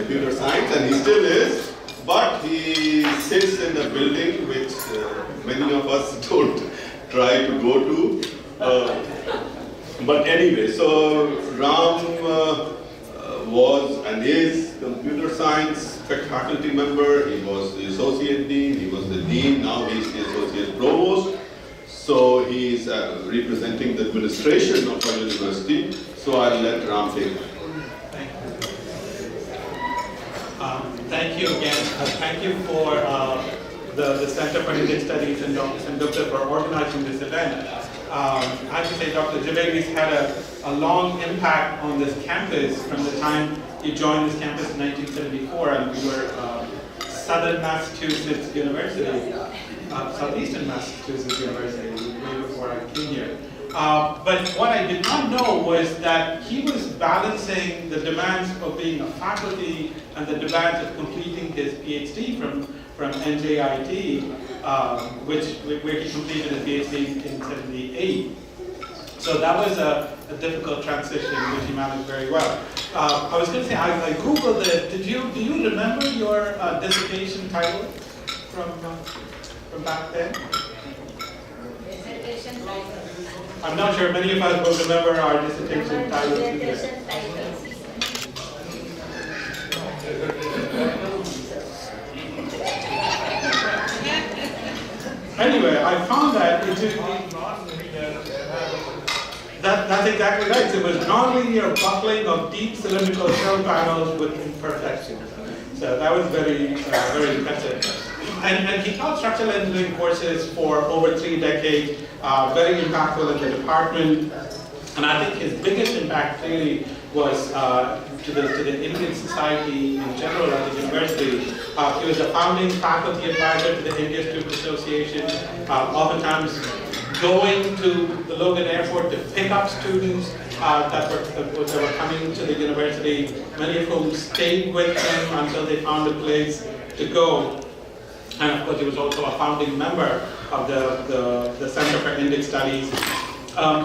computer science, and he still is, but he sits in a building which many of us don't try to go to. But anyway, so Ram was and is computer science faculty member. He was the associate dean, he was the dean, now he's the associate provost. So he's representing the administration of our university. So I'll let Ram take it. Thank you again. Thank you for the Center for Indian Studies and Dr. for organizing this event. I have to say Dr. Jhaveri's had a long impact on this campus from the time he joined this campus in 1974, and we were Southern Massachusetts University, Southeastern Massachusetts University, way before I came here. But what I did not know was that he was balancing the demands of being a faculty and the demands of completing his PhD from NJIT, where he completed his PhD in '78. So that was a difficult transition, which he managed very well. I was going to say, I googled it. Do you remember your dissertation title from back then? Dissertation title. I'm not sure many of us will remember our dissertation titles either. Anyway, I found that that's exactly right. So it was nonlinear buckling of deep cylindrical shell panels with imperfections. So that was very impressive. And he taught structural engineering courses for over 3 decades, very impactful in the department. And I think his biggest impact really was to the Indian society in general at the university. He was a founding faculty advisor to the India Student Association, oftentimes going to the Logan Airport to pick up students that were coming to the university, many of whom stayed with him until they found a place to go. And of course, he was also a founding member of the Center for Indian Studies.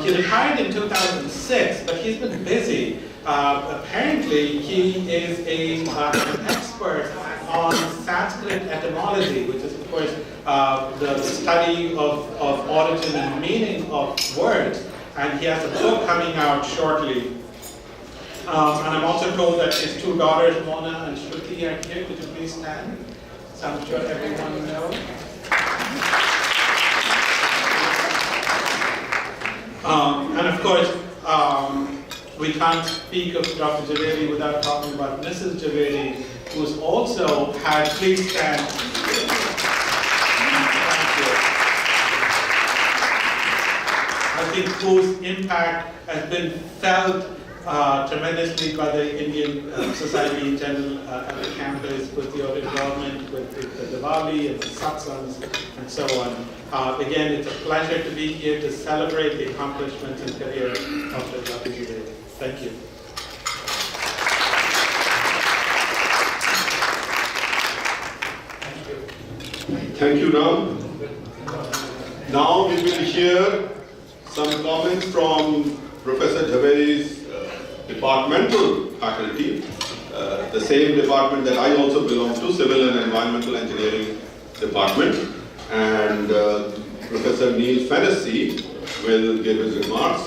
He retired in 2006, but he's been busy. Apparently, he is an expert on Sanskrit etymology, which is, of course, the study of origin and meaning of words. And he has a book coming out shortly. And I'm also told that his 2 daughters, Mona and Shruti, are here. Could you please stand? So I'm sure everyone knows. And of course, we can't speak of Dr. Jhaveri without talking about Mrs. Jhaveri, who's also had, please stand. I think whose impact has been felt tremendously by the Indian society in general at the campus, with the involvement with the Diwali and the satsangs and so on. Again, it's a pleasure to be here to celebrate the accomplishments and career of Dr. Jhaveri. Thank you. Thank you, Ram. Now we will hear some comments from Professor Jhaveri's departmental faculty, the same department that I also belong to, Civil and Environmental Engineering Department. And Professor Neil Fennessy will give his remarks.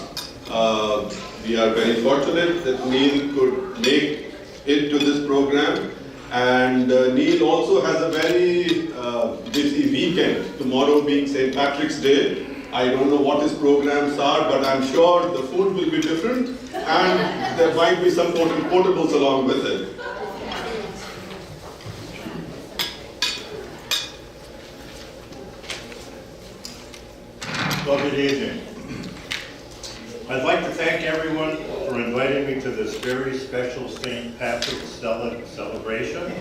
We are very fortunate that Neil could make it to this program. And Neil also has a very busy weekend, tomorrow being St. Patrick's Day. I don't know what his programs are, but I'm sure the food will be different, and there might be some portables along with it. Well, good evening. I'd like to thank everyone for inviting me to this very special St. Patrick's celebration.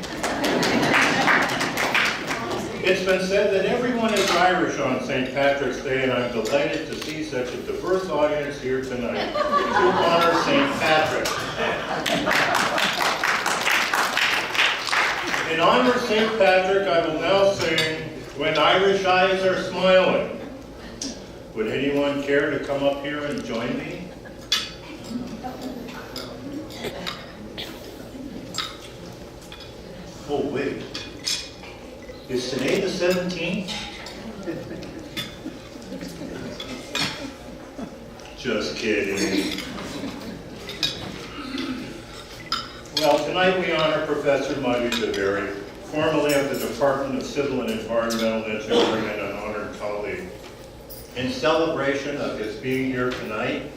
It's been said that everyone is Irish on St. Patrick's Day, and I'm delighted to see such a diverse audience here tonight to honor St. Patrick. In honor of St. Patrick, I will now sing "When Irish Eyes Are Smiling." Would anyone care to come up here and join me? Oh, wait. Is today the 17th? Just kidding. Well, tonight we honor Professor Madhu Jhaveri, formerly of the Department of Civil and Environmental Engineering and an honored colleague. In celebration of his being here tonight,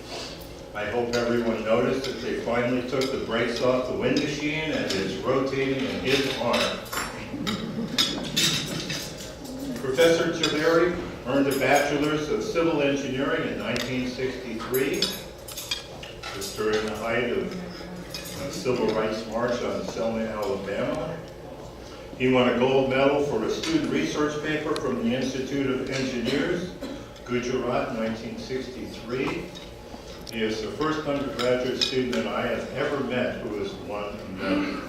I hope everyone noticed that they finally took the brakes off the wind machine and it's rotating in his honor. Professor Jhaveri earned a Bachelor's of Civil Engineering in 1963. It was during the height of the Civil Rights March on Selma, Alabama. He won a gold medal for a student research paper from the Institute of Engineers, Gujarat, 1963. He is the first undergraduate student that I have ever met who has won a medal.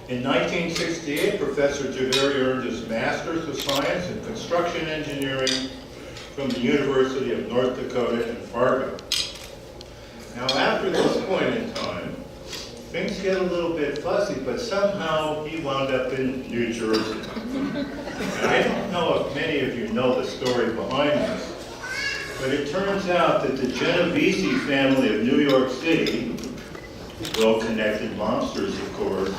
In 1968, Professor Jhaveri earned his Master's of Science in Construction Engineering from the University of North Dakota in Fargo. Now, after this point in time, things get a little bit fuzzy, but somehow he wound up in New Jersey. And I don't know if many of you know the story behind this, but it turns out that the Genovese family of New York City, well-connected monsters, of course,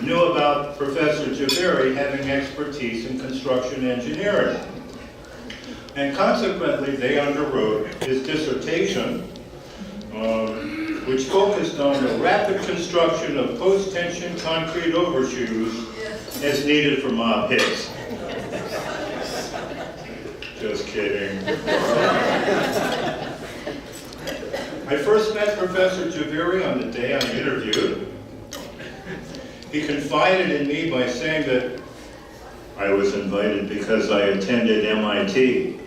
knew about Professor Jhaveri having expertise in construction engineering. And consequently, they underwrote his dissertation, which focused on the rapid construction of post-tension concrete overshoes as needed for mob hits. Just kidding. I first met Professor Jhaveri on the day I interviewed. He confided in me by saying that I was invited because I attended MIT.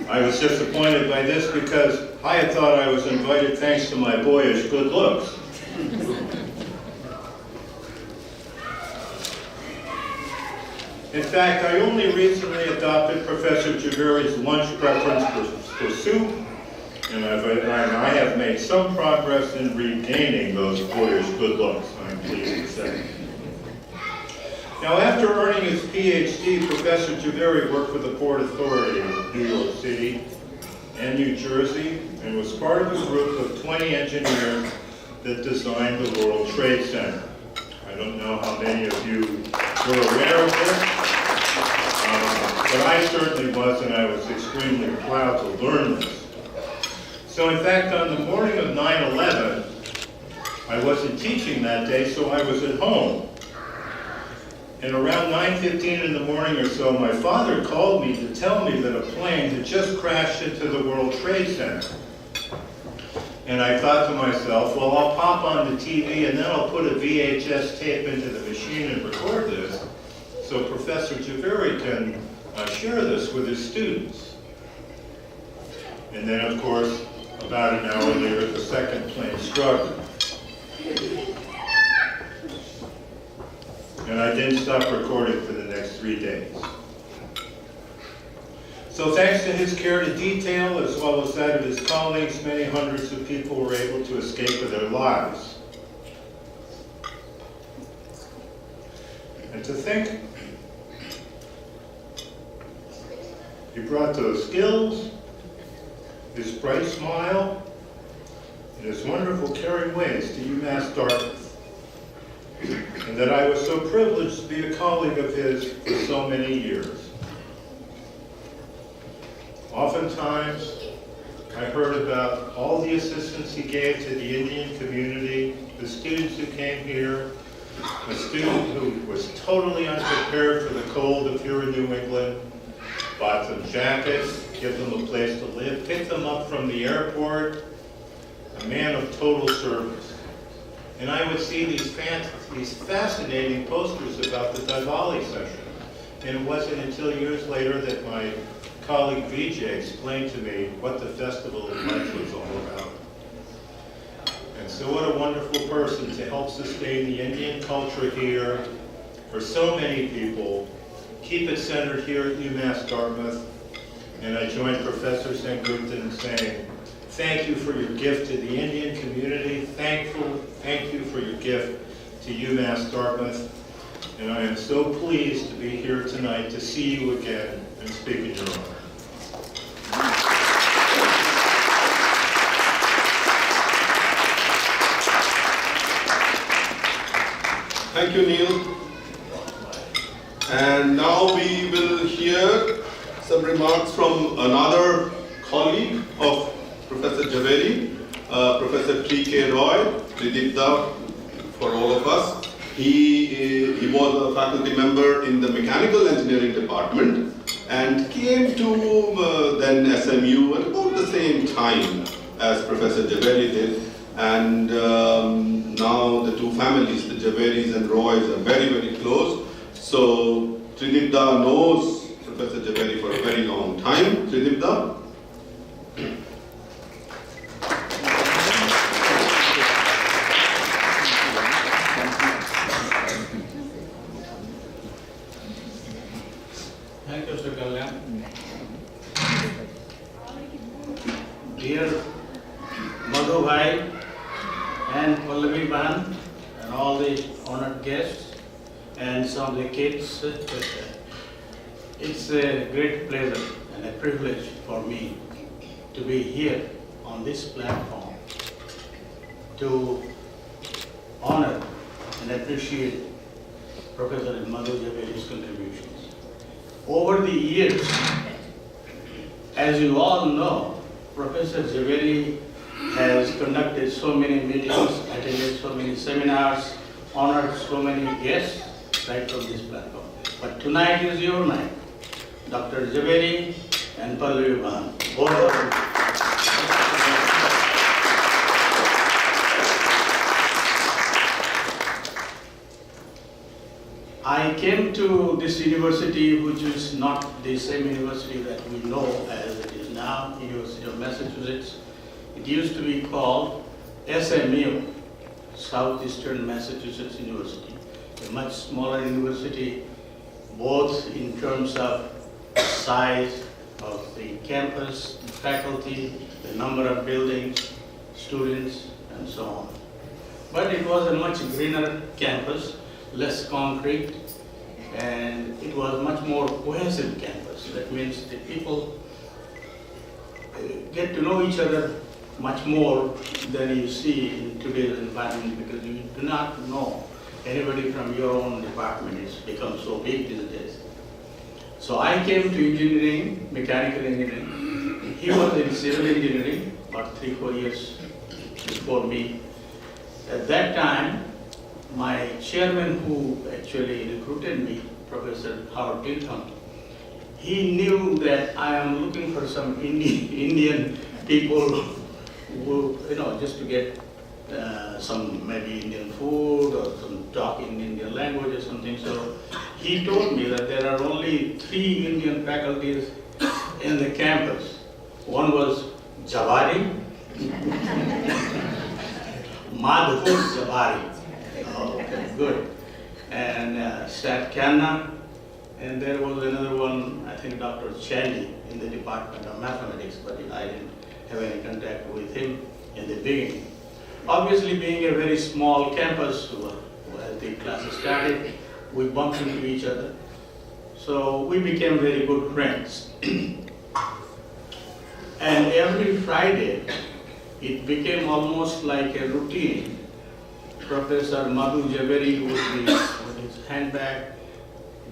I was disappointed by this because I had thought I was invited thanks to my boyish good looks. In fact, I only recently adopted Professor Jhaveri's lunch preference for soup, and I have made some progress in regaining those boyish good looks, I'm pleased to say. Now, after earning his PhD, Professor Jhaveri worked for the Port Authority of New York City and New Jersey, and was part of a group of 20 engineers that designed the World Trade Center. I don't know how many of you were aware of this, but I certainly was, and I was extremely proud to learn this. So in fact, on the morning of 9/11, I wasn't teaching that day, so I was at home. And around 9:15 in the morning or so, my father called me to tell me that a plane had just crashed into the World Trade Center. And I thought to myself, well, I'll pop on the TV and then I'll put a VHS tape into the machine and record this so Professor Jhaveri can share this with his students. And then, of course, about an hour later, the second plane struck. And I didn't stop recording for the next 3 days. So thanks to his care to detail, as well as that of his colleagues, many hundreds of people were able to escape with their lives. And to think, he brought those skills, his bright smile, and his wonderful caring ways to UMass Dartmouth. And that I was so privileged to be a colleague of his for so many years. Oftentimes, I heard about all the assistance he gave to the Indian community, the students who came here, a student who was totally unprepared for the cold of here in New England, bought them jackets, give them a place to live, picked them up from the airport, a man of total service. And I would see these fascinating posters about the Diwali session. And it wasn't until years later that my colleague Vijay explained to me what the Festival of Lights was all about. And so what a wonderful person to help sustain the Indian culture here for so many people, keep it centered here at UMass Dartmouth. And I joined Professor Sengupta in saying, thank you for your gift to the Indian community. Thank you for your gift to UMass Dartmouth. And I am so pleased to be here tonight to see you again and speak in your honor. Thank you, Neil. And now we will hear some remarks from another colleague of Professor Jhaveri, Professor T.K. Roy, Tridipta for all of us. He was a faculty member in the mechanical engineering department and came to then SMU at about the same time as Professor Jhaveri did. And now the two families, the Jhaveris and Roys, are very, very close. So Tridipta knows Professor Jhaveri for a very long time. Tridipta? Thank you, Mr. Kalyan. Dear Madhu Bhai and Pallavi Ban and all the honored guests and some of the kids, it's a great pleasure and a privilege for me to be here on this platform to honor and appreciate Professor Madhu Jhaveri's contributions. Over the years, as you all know, Professor Jhaveri has conducted so many meetings, attended so many seminars, honored so many guests right from this platform. But tonight is your night. Dr. Jhaveri and Pallavi Ban, both of them. I came to this university, which is not the same university that we know as it is now, University of Massachusetts. It used to be called SMU, Southeastern Massachusetts University, a much smaller university, both in terms of size of the campus, the faculty, the number of buildings, students, and so on. But it was a much greener campus, less concrete, and it was much more cohesive campus. That means the people get to know each other much more than you see in today's environment, because you do not know anybody from your own department. It's become so big these days. So I came to engineering, mechanical engineering. He was in civil engineering about 3-4 years before me. At that time, my chairman, who actually recruited me, Professor Howard Tilton, he knew that I am looking for some Indian people who, just to get some maybe Indian food or some talk in Indian language or something. So he told me that there are only 3 Indian faculties in the campus. One was Jhaveri, Madhu Jhaveri. Okay, good. And Sat Khanna, and there was another one, I think Dr. Chandy in the Department of Mathematics, but I didn't have any contact with him in the beginning. Obviously, being a very small campus, as the classes started, we bumped into each other. So we became very good friends. And every Friday, it became almost like a routine. Professor Madhu Jhaveri would be with his handbag,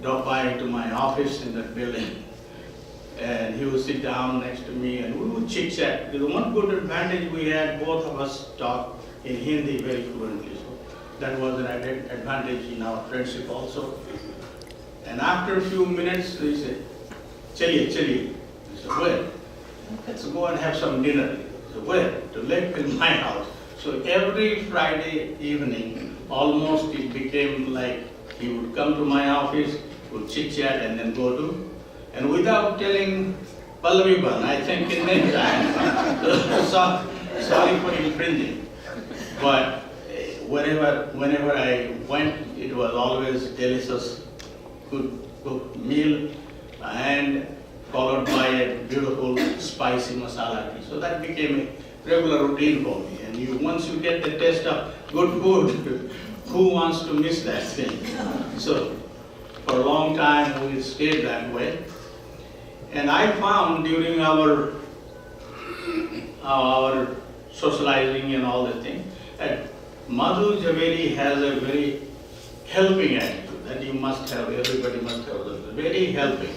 drop by into my office in that building, and he would sit down next to me and we would chit chat. The one good advantage we had, both of us talk in Hindi very fluently, so that was an added advantage in our friendship also. And after a few minutes, he said, "Chaliye, chaliye." I said, "Where?" "Let's go and have some dinner." I said, "Where?" "To Lake in my house." So every Friday evening, almost it became like he would come to my office, would chit chat and then go to, and without telling Pallavi Ban, I think in that time, sorry for infringing, but whenever I went, it was always delicious, good cooked meal, and followed by a beautiful spicy masala tea. So that became a regular routine for me. And once you get the taste of good food, who wants to miss that thing? So for a long time we stayed that way. And I found during our socializing and all the things that Madhu Jhaveri has a very helping attitude that you must have, everybody must have. Very helping.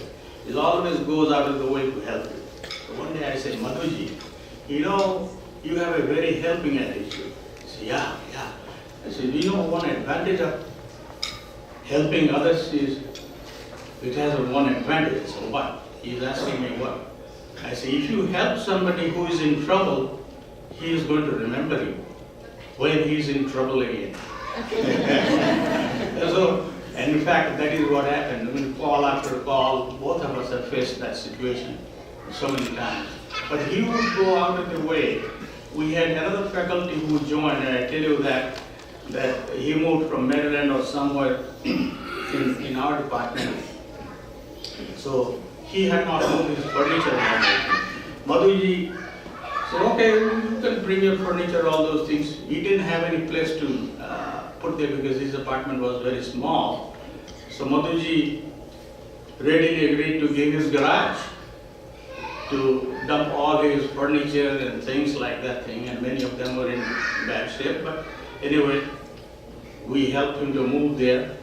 He always goes out of the way to help you. So one day I said, Madhuji, you have a very helping attitude. He said, yeah. I said, one advantage of helping others is it has one advantage. So what? He's asking me what? I said, if you help somebody who is in trouble, he is going to remember you when he's in trouble again. And in fact, that is what happened. I mean, call after call, both of us have faced that situation so many times. But he would go out of the way. We had another faculty who joined, and I tell you that he moved from Maryland or somewhere in our department. So he had not moved his furniture. Madhuji said, okay, you can bring your furniture, all those things. He didn't have any place to put there because his apartment was very small. So Madhuji readily agreed to give his garage to dump all his furniture and things like that thing, and many of them were in bad shape. But anyway, we helped him to move there.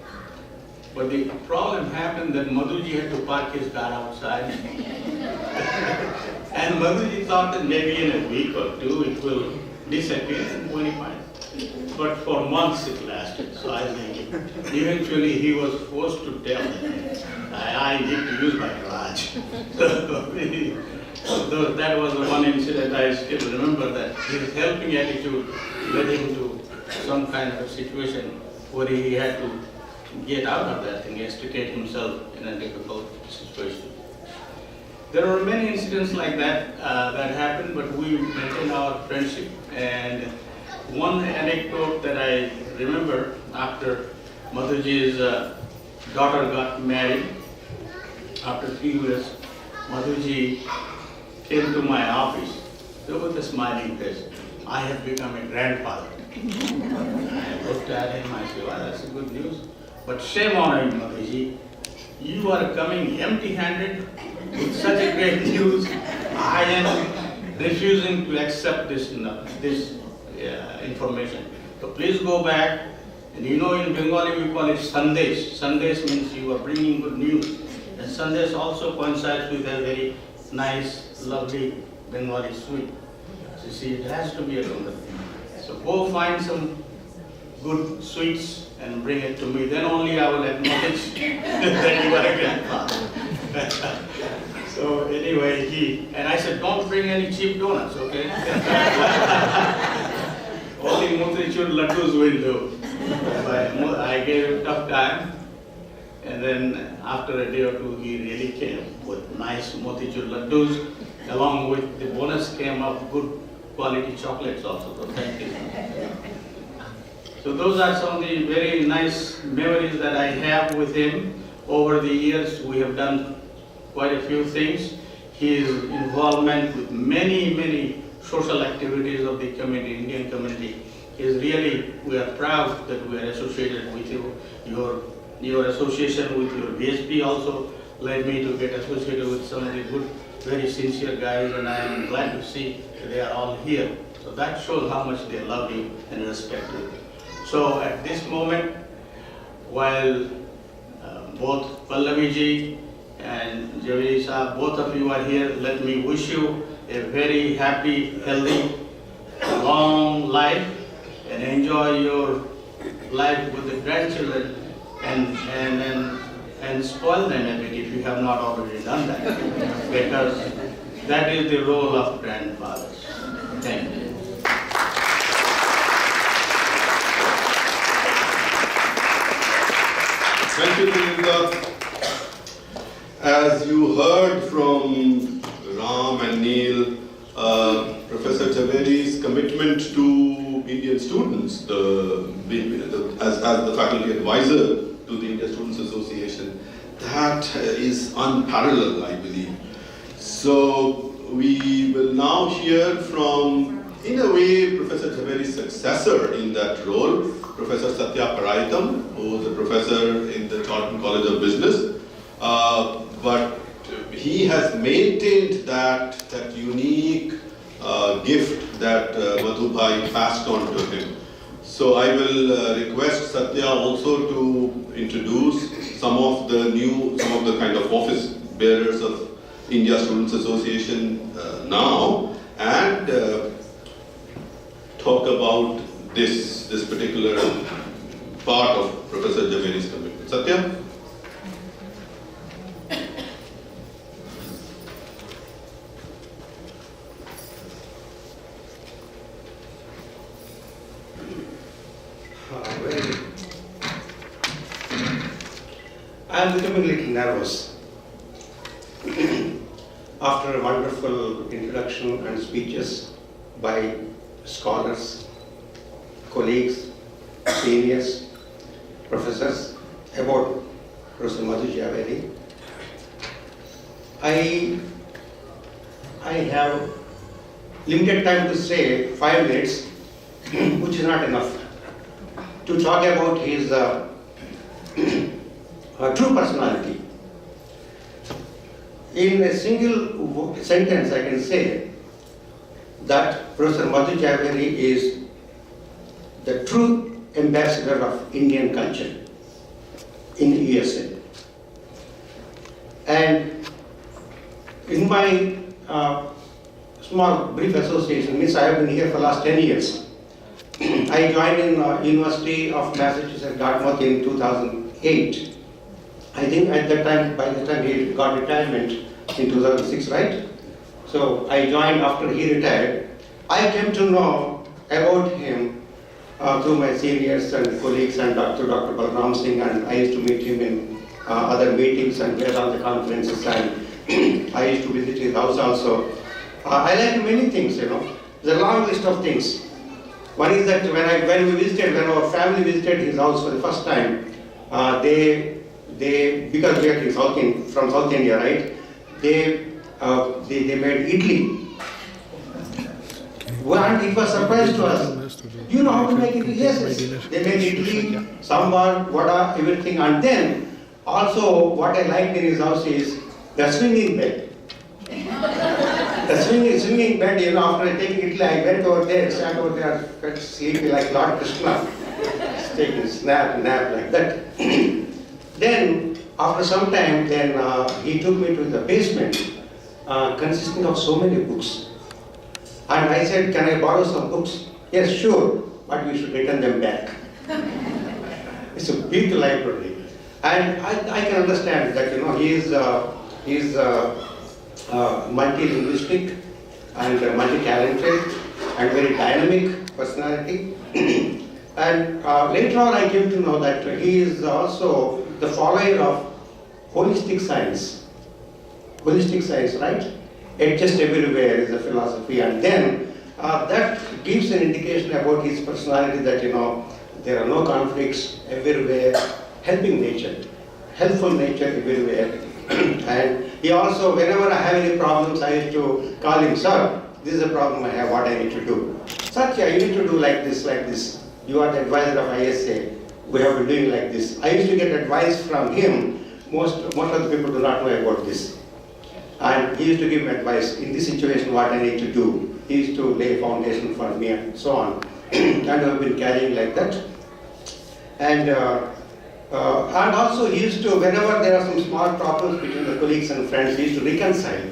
But the problem happened that Madhuji had to park his car outside. And Madhuji thought that maybe in a week or two it will disappear and when he finds. But for months it lasted. So I think eventually he was forced to tell me, I need to use my garage. So that was the one incident I still remember, that his helping attitude led him to some kind of a situation where he had to get out of that and extricate himself in a difficult situation. There are many incidents like that that happened, but we maintained our friendship. And one anecdote that I remember, after Madhuji's daughter got married, after 3 years, Madhuji came to my office with a smiling face. I have become a grandfather. I looked at him, I said, well, that's good news. But shame on you, Madhuji. You are coming empty-handed with such a great news. I am refusing to accept this information. So please go back. And in Bengali we call it Sandesh. Sandesh means you are bringing good news. And Sandesh also coincides with a very nice, lovely Bengali sweet. So see, it has to be a Bengali. So go find some good sweets and bring it to me. Then only I will acknowledge that you are a grandfather. So anyway, and I said, don't bring any cheap donuts, okay? Only motichur laddus will do. I gave him a tough time, and then after a day or two, he really came with nice motichur laddus. Along with the bonus came of good quality chocolates also. So thank you. So those are some of the very nice memories that I have with him. Over the years, we have done quite a few things. His involvement with many social activities of the community, Indian community, is really, we are proud that we are associated with you. Your association with your BSP also led me to get associated with some of the good, very sincere guys, and I am glad to see that they are all here. So that shows how much they love you and respect you. So at this moment, while both Pallavi ji and Jhaveri Saab, both of you are here, let me wish you a very happy, healthy, long life, and enjoy your life with the grandchildren and spoil them a bit if you have not already done that, because that is the role of grandfathers. Thank you. Thank you, Priyanka. As you heard from Ram and Neil, Professor Jhaveri's commitment to Indian students, as the faculty advisor to the Indian Students Association, that is unparalleled, I believe. So we will now hear from In a way, Professor Jhaveri's successor in that role, Professor Satya Paraitam, who was a professor in the Charlton College of Business, but he has maintained that unique gift that Madhu Bhai passed on to him. So I will request Satya also to introduce some of the kind of office bearers of India Students Association now, and talk about this particular part of Professor Jhaveri's commitment. Satya? I am becoming a little nervous. After a wonderful introduction and speeches by scholars, colleagues, seniors, professors about Professor Madhu Jhaveri, I have limited time to say 5 minutes, which is not enough, to talk about his true personality. In a single sentence, I can say that Professor Madhu Jhaveri is the true ambassador of Indian culture in the USA. And in my small brief association, means I have been here for the last 10 years. I joined in University of Massachusetts, Dartmouth in 2008. I think at that time, by the time he got retirement in 2006, right? So I joined after he retired. I came to know about him through my seniors and colleagues and Dr. Balram Singh, and I used to meet him in other meetings and at all the conferences, and I used to visit his house also. I like many things, you know. There's a long list of things. One is that when our family visited his house for the first time, because we are from South India, right? They made idli. And it was surprise to us. You know how to make idli? Yes. They made idli, sambar, vada, everything. And then also what I liked in his house is the swinging bed. The swinging bed, you know, after taking idli, I went over there, sat over there, sleeping like Lord Krishna, taking nap like that. Then, after some time, he took me to the basement, consisting of so many books. And I said, can I borrow some books? Yes, sure, but we should return them back. It's a big library. And I can understand that, you know, he is multi-linguistic and multi-talented and very dynamic personality. And later on I came to know that he is also the follower of holistic science. Holistic science, right? It just everywhere is a philosophy, and then that gives an indication about his personality that, you know, there are no conflicts everywhere, helping nature, helpful nature everywhere. And he also, whenever I have any problems, I used to call him, sir, this is a problem I have, what I need to do. Satya, you need to do like this, like this. You are the advisor of ISA. We have been doing like this. I used to get advice from him. Most of the people do not know about this. And he used to give me advice, in this situation what I need to do. He used to lay a foundation for me and so on. And I've been carrying like that. And also he used to, whenever there are some small problems between the colleagues and friends, he used to reconcile.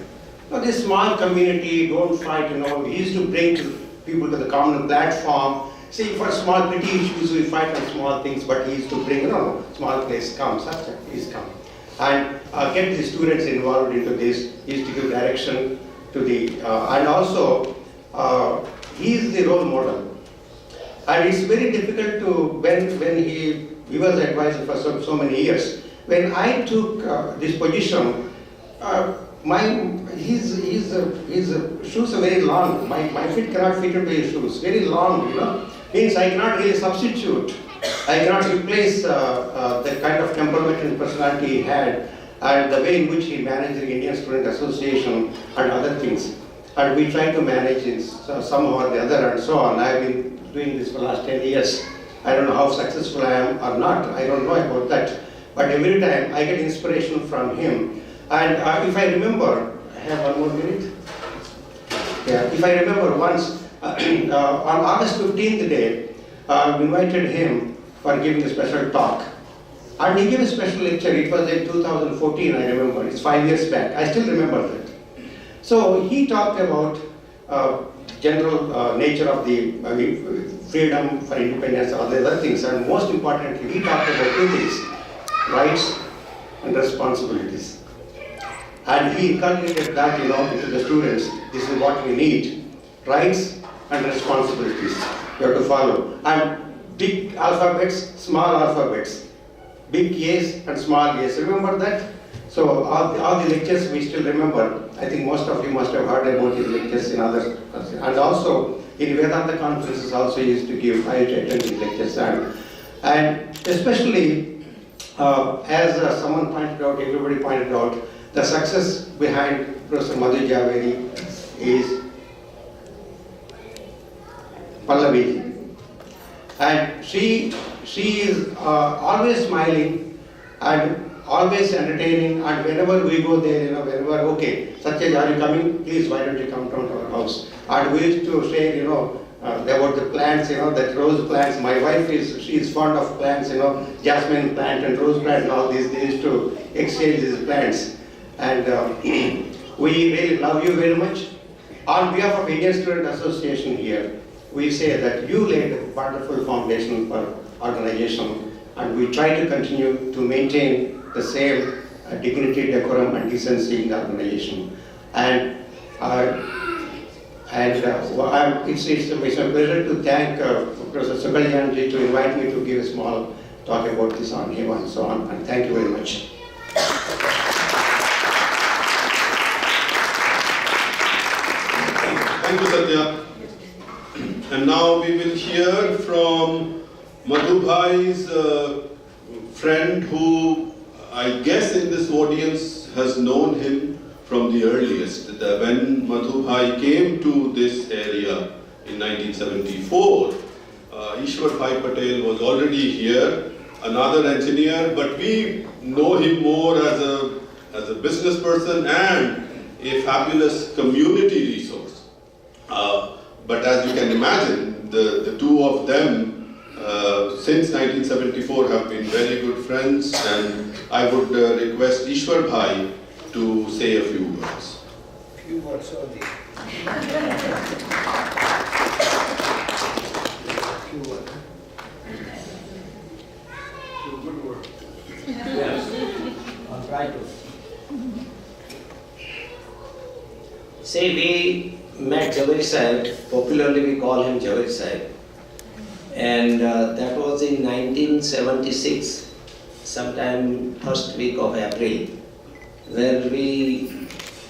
Now this small community, don't fight, you know, he used to bring people to the common platform. See, for small petty issues, we fight on small things, but he used to bring, you know, small place, come, Satya, please come. And get the students involved into this. He used to give direction to the, and also, he is the role model. And it's very difficult to, when he was advisor for so many years. When I took this position, his shoes are very long. My feet cannot fit into his shoes. Very long, you know. Means I cannot really substitute. I cannot replace the kind of temperament and personality he had, and the way in which he managed the Indian Student Association and other things. and we try to manage it somehow or the other and so on. I've been doing this for the last 10 years. I don't know how successful I am or not. I don't know about that. But every time I get inspiration from him. And if I remember, I have 1 more minute. Yeah, if I remember once, on August 15th day, we invited him for giving a special talk. And he gave a special lecture. It was in 2014, I remember. It's 5 years back. I still remember that. So he talked about general nature of the freedom for independence, all the other things. And most importantly, he talked about 2 things, rights and responsibilities. And he inculcated that, into the students. This is what we need, rights and responsibilities you have to follow. And big alphabets, small alphabets. Big A's and small A's. Remember that? So all the lectures we still remember. I think most of you must have heard about his lectures in other, and also in Vedanta conferences also he used to give. I attended lectures and especially as someone pointed out, everybody pointed out, the success behind Professor Madhu Jhaveri is Pallavi. And she is always smiling and always entertaining, and whenever we go there, whenever, okay, Satyaj, are you coming? Please, why don't you come down to our house? And we used to share, about the plants, that rose plants. My wife she's fond of plants, jasmine plant and rose plant and all these. They used to exchange these plants. And we really love you very much. On behalf of Indian Student Association here, we say that you laid a wonderful foundation for organization, and we try to continue to maintain the same dignity, decorum, and decency in the organization. And it's a pleasure to thank Professor Sukalyanji to invite me to give a small talk about this on him and so on. And thank you very much. Thank you, Satya. And now we will hear from Madhu Bhai's friend who I guess in this audience has known him from the earliest. When Madhu Bhai came to this area in 1974, Ishwar Bhai Patel was already here, another engineer, but we know him more as a business person and a fabulous community resource. But as you can imagine, the two of them since 1974 have been very good friends, and I would request Ishwar Bhai to say a few words. Few words only. Few words. Few good words. Yes. I'll try to. See, we met Jhaveri Sahib, popularly we call him Jhaveri Sahib. And that was in 1976, sometime first week of April, where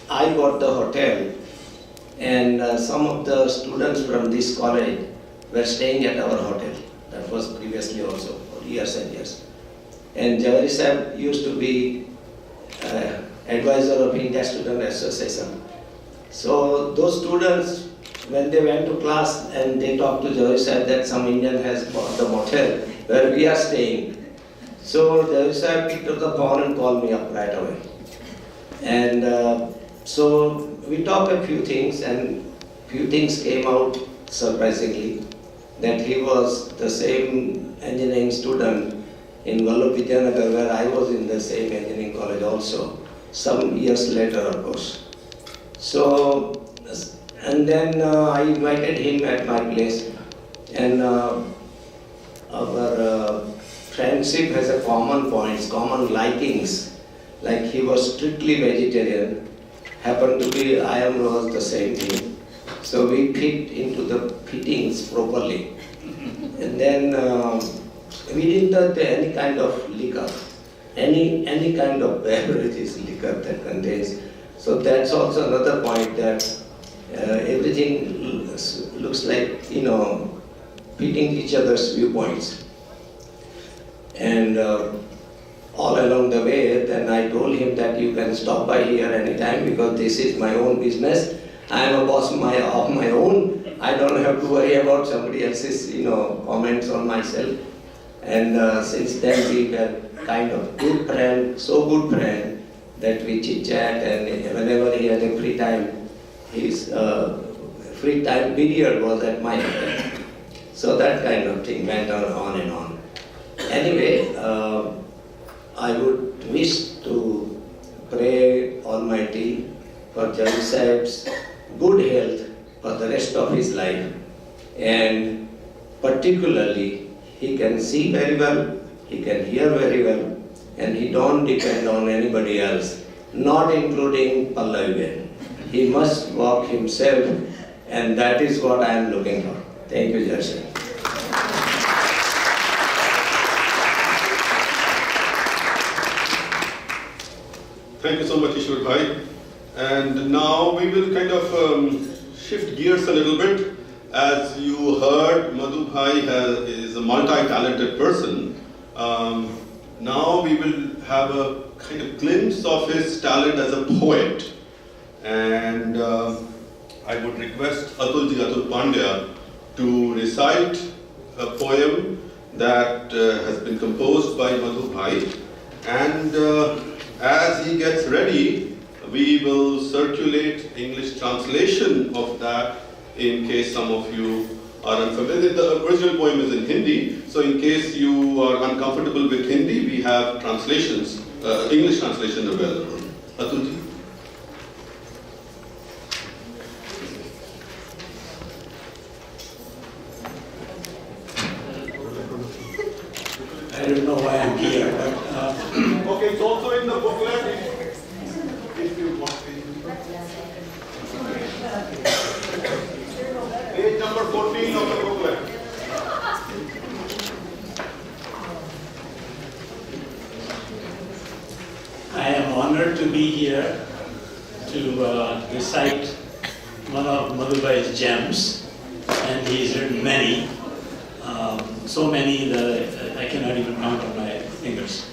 I got the hotel, and some of the students from this college were staying at our hotel. That was previously also, for years and years. And Jhaveri Sahib used to be advisor of India Student Association. So those students, when they went to class and they talked to Jhaveri Sahib that some Indian has bought the motel where we are staying. So Jhaveri Sahib picked up the phone and called me up right away. And so we talked a few things, and few things came out surprisingly, that he was the same engineering student in Vallabh where I was in the same engineering college also, some years later of course. So, and then I invited him at my place, and our friendship has a common points, common likings. Like he was strictly vegetarian, happened to be I was the same thing. So we fit into the fittings properly. And then we didn't touch any kind of liquor, any kind of beverages, liquor that contains. So that's also another point, that everything looks like, fitting each other's viewpoints. And all along the way, then I told him that you can stop by here anytime because this is my own business. I am a boss of my own. I don't have to worry about somebody else's, comments on myself. And since then we were kind of good friend, so good friend that we chit chat, and whenever he had a free time, his free time period was at my hotel. So that kind of thing went on and on. Anyway, I would wish to pray Almighty for Javed Sahib's good health for the rest of his life, and particularly he can see very well, he can hear very well, and he don't depend on anybody else, not including Pallavi. He must walk himself, and that is what I am looking for. Thank you, Jarsha. Thank you so much, Ishwar Bhai. And now we will kind of shift gears a little bit. As you heard, Madhu Bhai is a multi-talented person. Now we will have a kind of glimpse of his talent as a poet. And I would request Atul Pandya to recite a poem that has been composed by Madhu Bhai. And as he gets ready, we will circulate English translation of that in case some of you are unfamiliar. The original poem is in Hindi, so in case you are uncomfortable with Hindi, we have translations, English translation available. Atulji. I don't know why I'm here, but Okay, it's also in the booklet if you want. Page number 14 of the booklet. I am honored to be here to recite one of Madhu Bhai's gems, and he's written many, so many that I cannot even count on my fingers.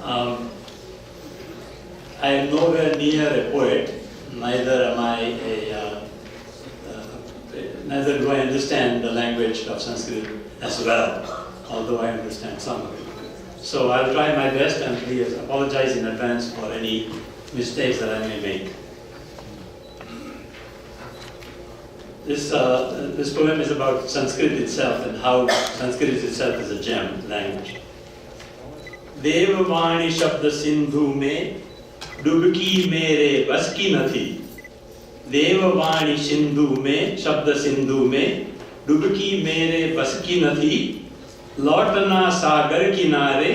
I am nowhere near a poet, neither do I understand the language of Sanskrit as well, although I understand some of it. So I'll try my best, and please apologize in advance for any mistakes that I may make. This poem is about Sanskrit itself and how Sanskrit itself is a gem language. Devavani shabda sindhu mein dubki mere bas ki nathi. Devavani sindhu mein shabda sindhu mein dubki mere bas ki nathi. लौटना सागर किनारे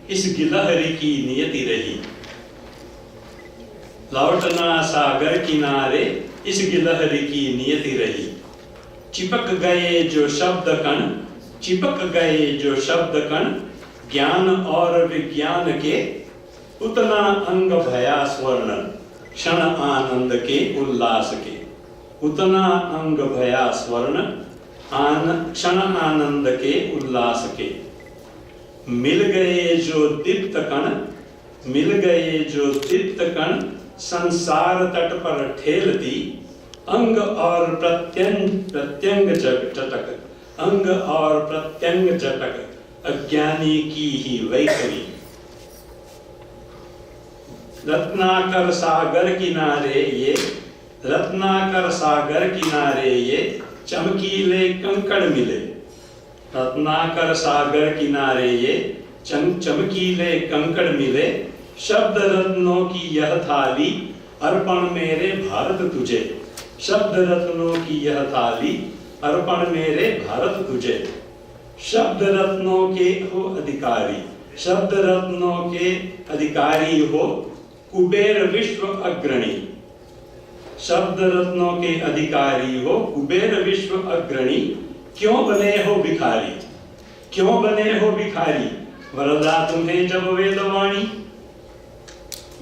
इस गिलहरी की नियति रही. लौटना सागर किनारे इस गिलहरी की नियति रही. चिपक गए जो शब्द कण ज्ञान और विज्ञान के उतना अंग भया स्वर्ण क्षण आनंद के उल्लास के. उतना अंग भया स्वर्ण क्षण आनंद के उल्लास के. मिल गए जो दीप्त कण संसार तट पर ठेलती. अंग और प्रत्यंग चटक अज्ञानी की ही वैखरी. रत्नाकर सागर किनारे ये चमकीले कंकड़ मिले. रत्नाकर सागर किनारे ये चमकीले कंकड़ मिले. शब्द रत्नों की यह थाली अर्पण मेरे भारत तुझे. शब्द रत्नों की यह थाली अर्पण मेरे भारत तुझे. शब्द रत्नों के अधिकारी हो कुबेर विश्व अग्रणी. शब्द रत्नों के अधिकारी हो कुबेर विश्व अग्रणी. क्यों बने हो भिखारी वरदा तुम्हें जब वेदवाणी.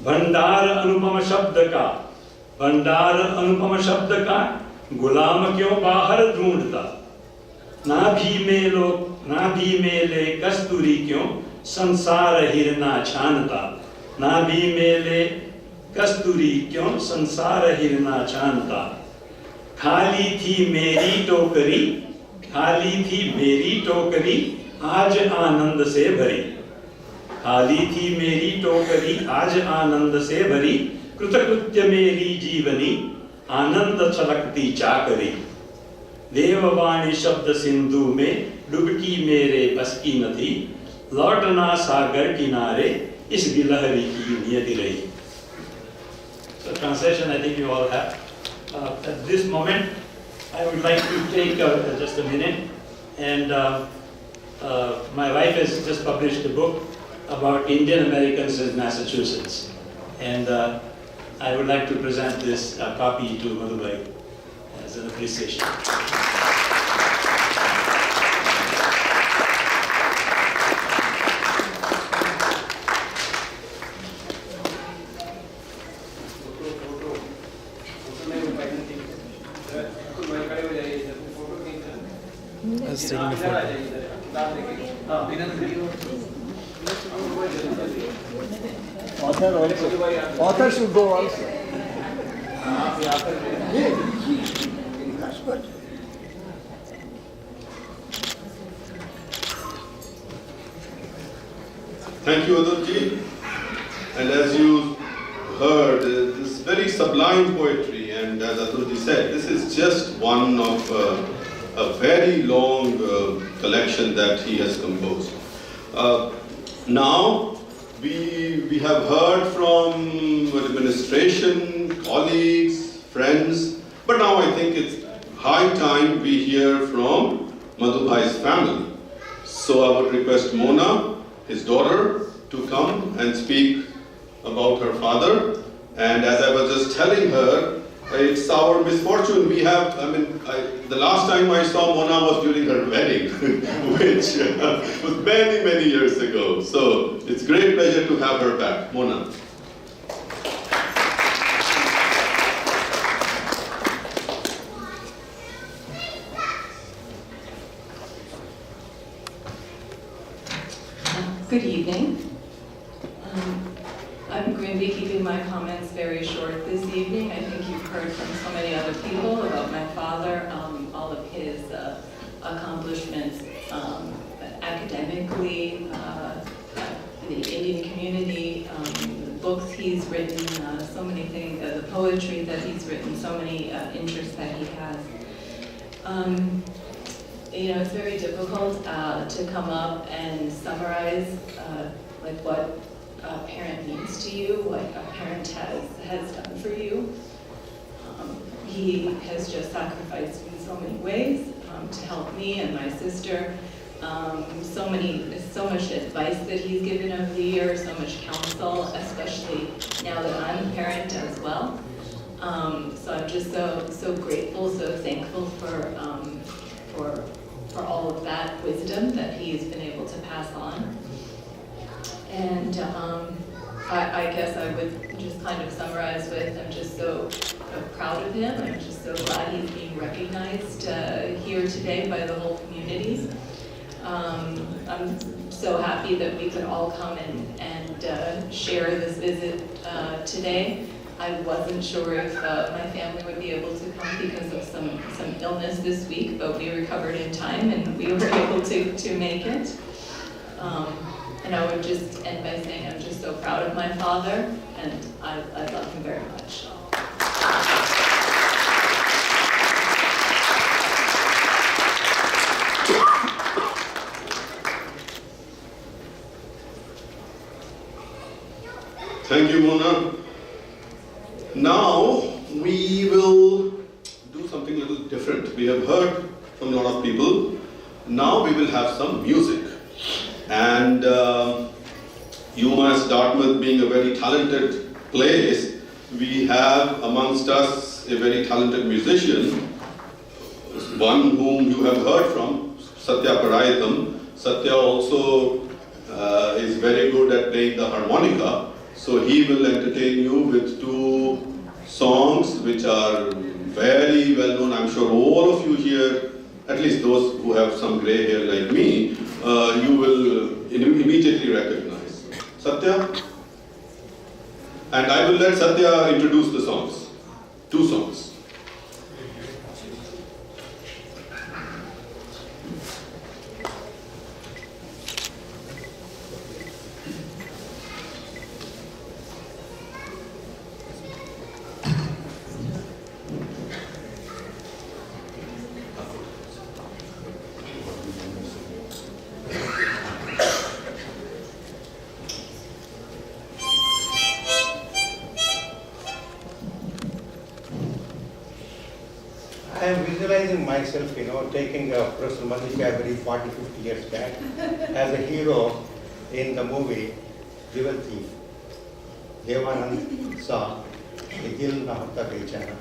भंडार अनुपम शब्द का गुलाम क्यों बाहर ढूंढता. नाभि में ले कस्तूरी क्यों संसार हिरना छानता. नाभि में ले कस्तूरी क्यों संसार हिरना छानता. खाली थी मेरी टोकरी, खाली थी मेरी टोकरी, आज आनंद से भरी। खाली थी मेरी टोकरी, आज आनंद से भरी, कृतकृत्य मेरी जीवनी, आनंद छलकती चाकरी। देववाणी शब्द सिंधु में डुबकी मेरे बस की न थी, लौटना सागर किनारे, इस गिलहरी की नियति रही। So translation I think you all have. At this moment, I would like to take just a minute, and my wife has just published a book about Indian Americans in Massachusetts, and I would like to present this copy to Madhu as an appreciation. Author should go also. Thank you, Adurji. And as you heard, this very sublime poetry, and as Adurji said, this is just one of a very long collection that he has composed. Now, we have heard from administration, colleagues, friends, but now I think it's high time we hear from Madhu Bhai's family. So I would request Mona, his daughter, to come and speak about her father. And as I was just telling her, it's our misfortune. We have, the last time I saw Mona was during her wedding, which was many, many years ago. So it's a great pleasure to have her back. Mona. Good evening. I'm going to be keeping my comments very short this evening. I think you've heard from so many other people about my father, all of his accomplishments academically, the Indian community, the books he's written, so many things, the poetry that he's written, so many interests that he has. It's very difficult to come up and summarize like what a parent means to you, what a parent has done for you. He has just sacrificed in so many ways to help me and my sister. So much advice that he's given over the years, so much counsel, especially now that I'm a parent as well. So I'm just so grateful, so thankful for all of that wisdom that he's been able to pass on. And I guess I would just kind of summarize with, I'm just so proud of him. I'm just so glad he's being recognized here today by the whole community. I'm so happy that we could all come and share this visit today. I wasn't sure if my family would be able to come because of some illness this week, but we recovered in time and we were able to make it. And I would just end by saying I'm just so proud of my father, and I love him very much. Thank you, Mona. Now we will do something a little different. We have heard from a lot of people. Now we will have some music. And UMass Dartmouth being a very talented place, we have amongst us a very talented musician, one whom you have heard from, Satya Parayatham. Satya also is very good at playing the harmonica. So he will entertain you with two songs which are very well known. I'm sure all of you here, at least those who have some gray hair like me, you will immediately recognize. Satya? And I will let Satya introduce the songs. Two songs. visualizing myself, taking Professor Madhu Jhaveri 40, 50 years back as a hero in the movie Jewel Thief. Devanand saw the Dil Na Hota Bechara.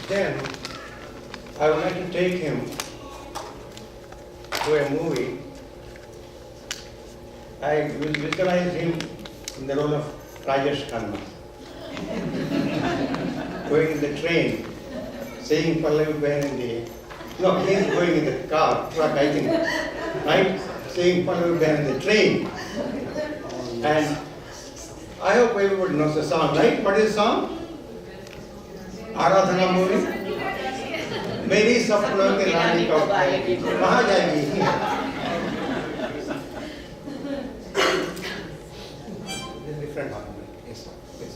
Then I would like to take him to a movie. I will visualize him in the role of Rajesh Khanna. Going in the train, saying Pallavi Ben in the... No, he is going in the car, truck, I think. Right? Saying Pallavi Ben in the train. And I hope everybody knows the song, right? What is the song? Aradhana movie? Meri sapno ke rani kab aayegi? Kahan jayegi? Different harmony. Yes, yes.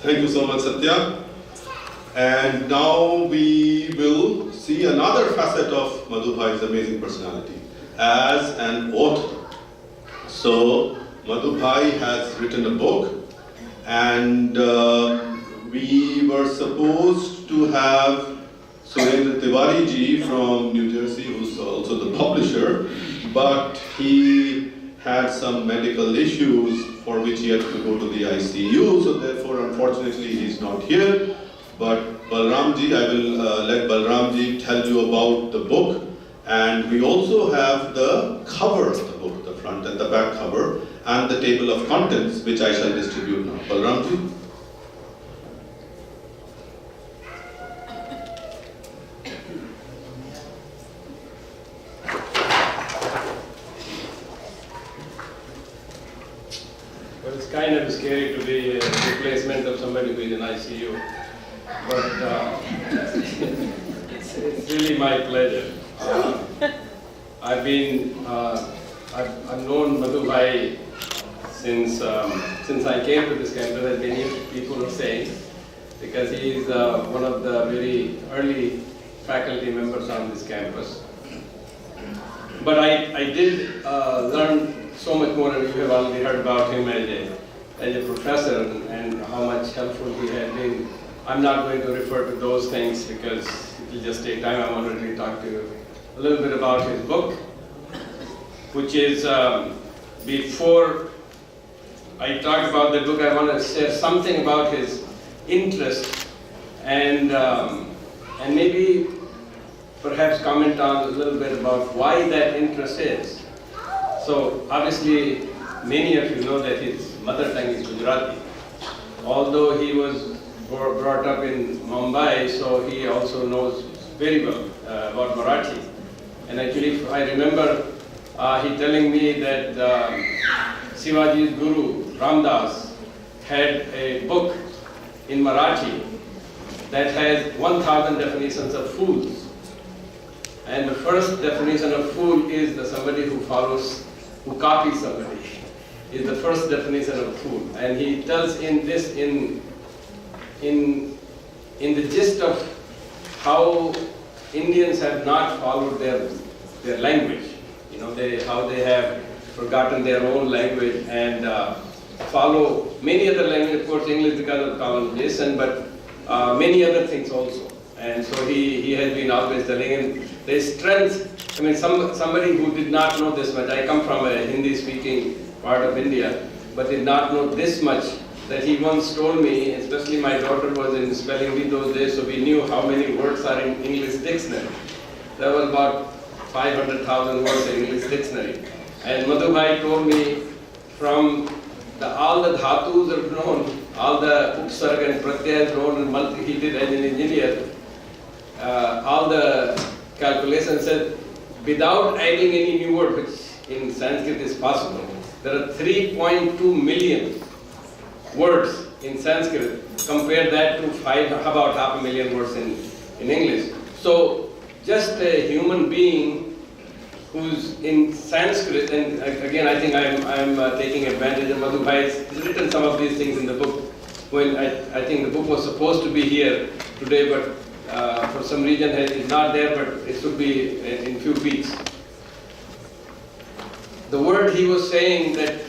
Thank you so much, Satya. And now we will see another facet of Madhu Bhai's amazing personality as an author. So, Madhu Bhai has written a book, and we were supposed to have Surendra Tiwari ji from New Jersey, who's also the publisher, but he had some medical issues for which he had to go to the ICU, so therefore, unfortunately, he's not here. But Balram ji, I will let Balram ji tell you about the book, and we also have the cover of the book, the front and the back cover, and the table of contents, which I shall distribute now. Balram ji. Well, it's kind of scary to be a replacement of somebody who is in ICU, but it's really my pleasure. I've known Madhu Bhai since I came to this campus, as many people are saying, because he is one of the very early faculty members on this campus. But I did learn so much more, and you have already heard about him as a professor and how much helpful he has been. I'm not going to refer to those things because it will just take time. I want to really talk to you a little bit about his book, which is, before I talk about the book, I want to share something about his interest and maybe perhaps comment on a little bit about why that interest is. So obviously, many of you know that his mother tongue is Gujarati. Although he was brought up in Mumbai, so he also knows very well about Marathi. And actually, I remember he telling me that Shivaji's guru, Ramdas, had a book in Marathi that has 1,000 definitions of fools. And the first definition of fool is somebody who follows, who copies somebody, is the first definition of fool. And he tells in this, in the gist of how Indians have not followed their language. You know, how they have forgotten their own language and follow many other languages, of course English because of colonization, but many other things also. And so he has been always telling him the strength. I mean, somebody who did not know this much. I come from a Hindi-speaking part of India, but did not know this much, that he once told me, especially my daughter was in spelling bee those days, so we knew how many words are in English dictionary. There was about 500,000 words in English dictionary. And Madhu Bhai told me from all the dhatus are known, all the upsarg and pratyaya known, and he did as an engineer, all the calculations said, without adding any new word, which in Sanskrit is possible, there are 3.2 million words in Sanskrit. Compare that to about 500,000 words in English. So just a human being who's in Sanskrit, and again I think I'm taking advantage of Madhu Bhai has written some of these things in the book. When I think the book was supposed to be here today, but for some reason it's not there, but it should be in few weeks. The word he was saying that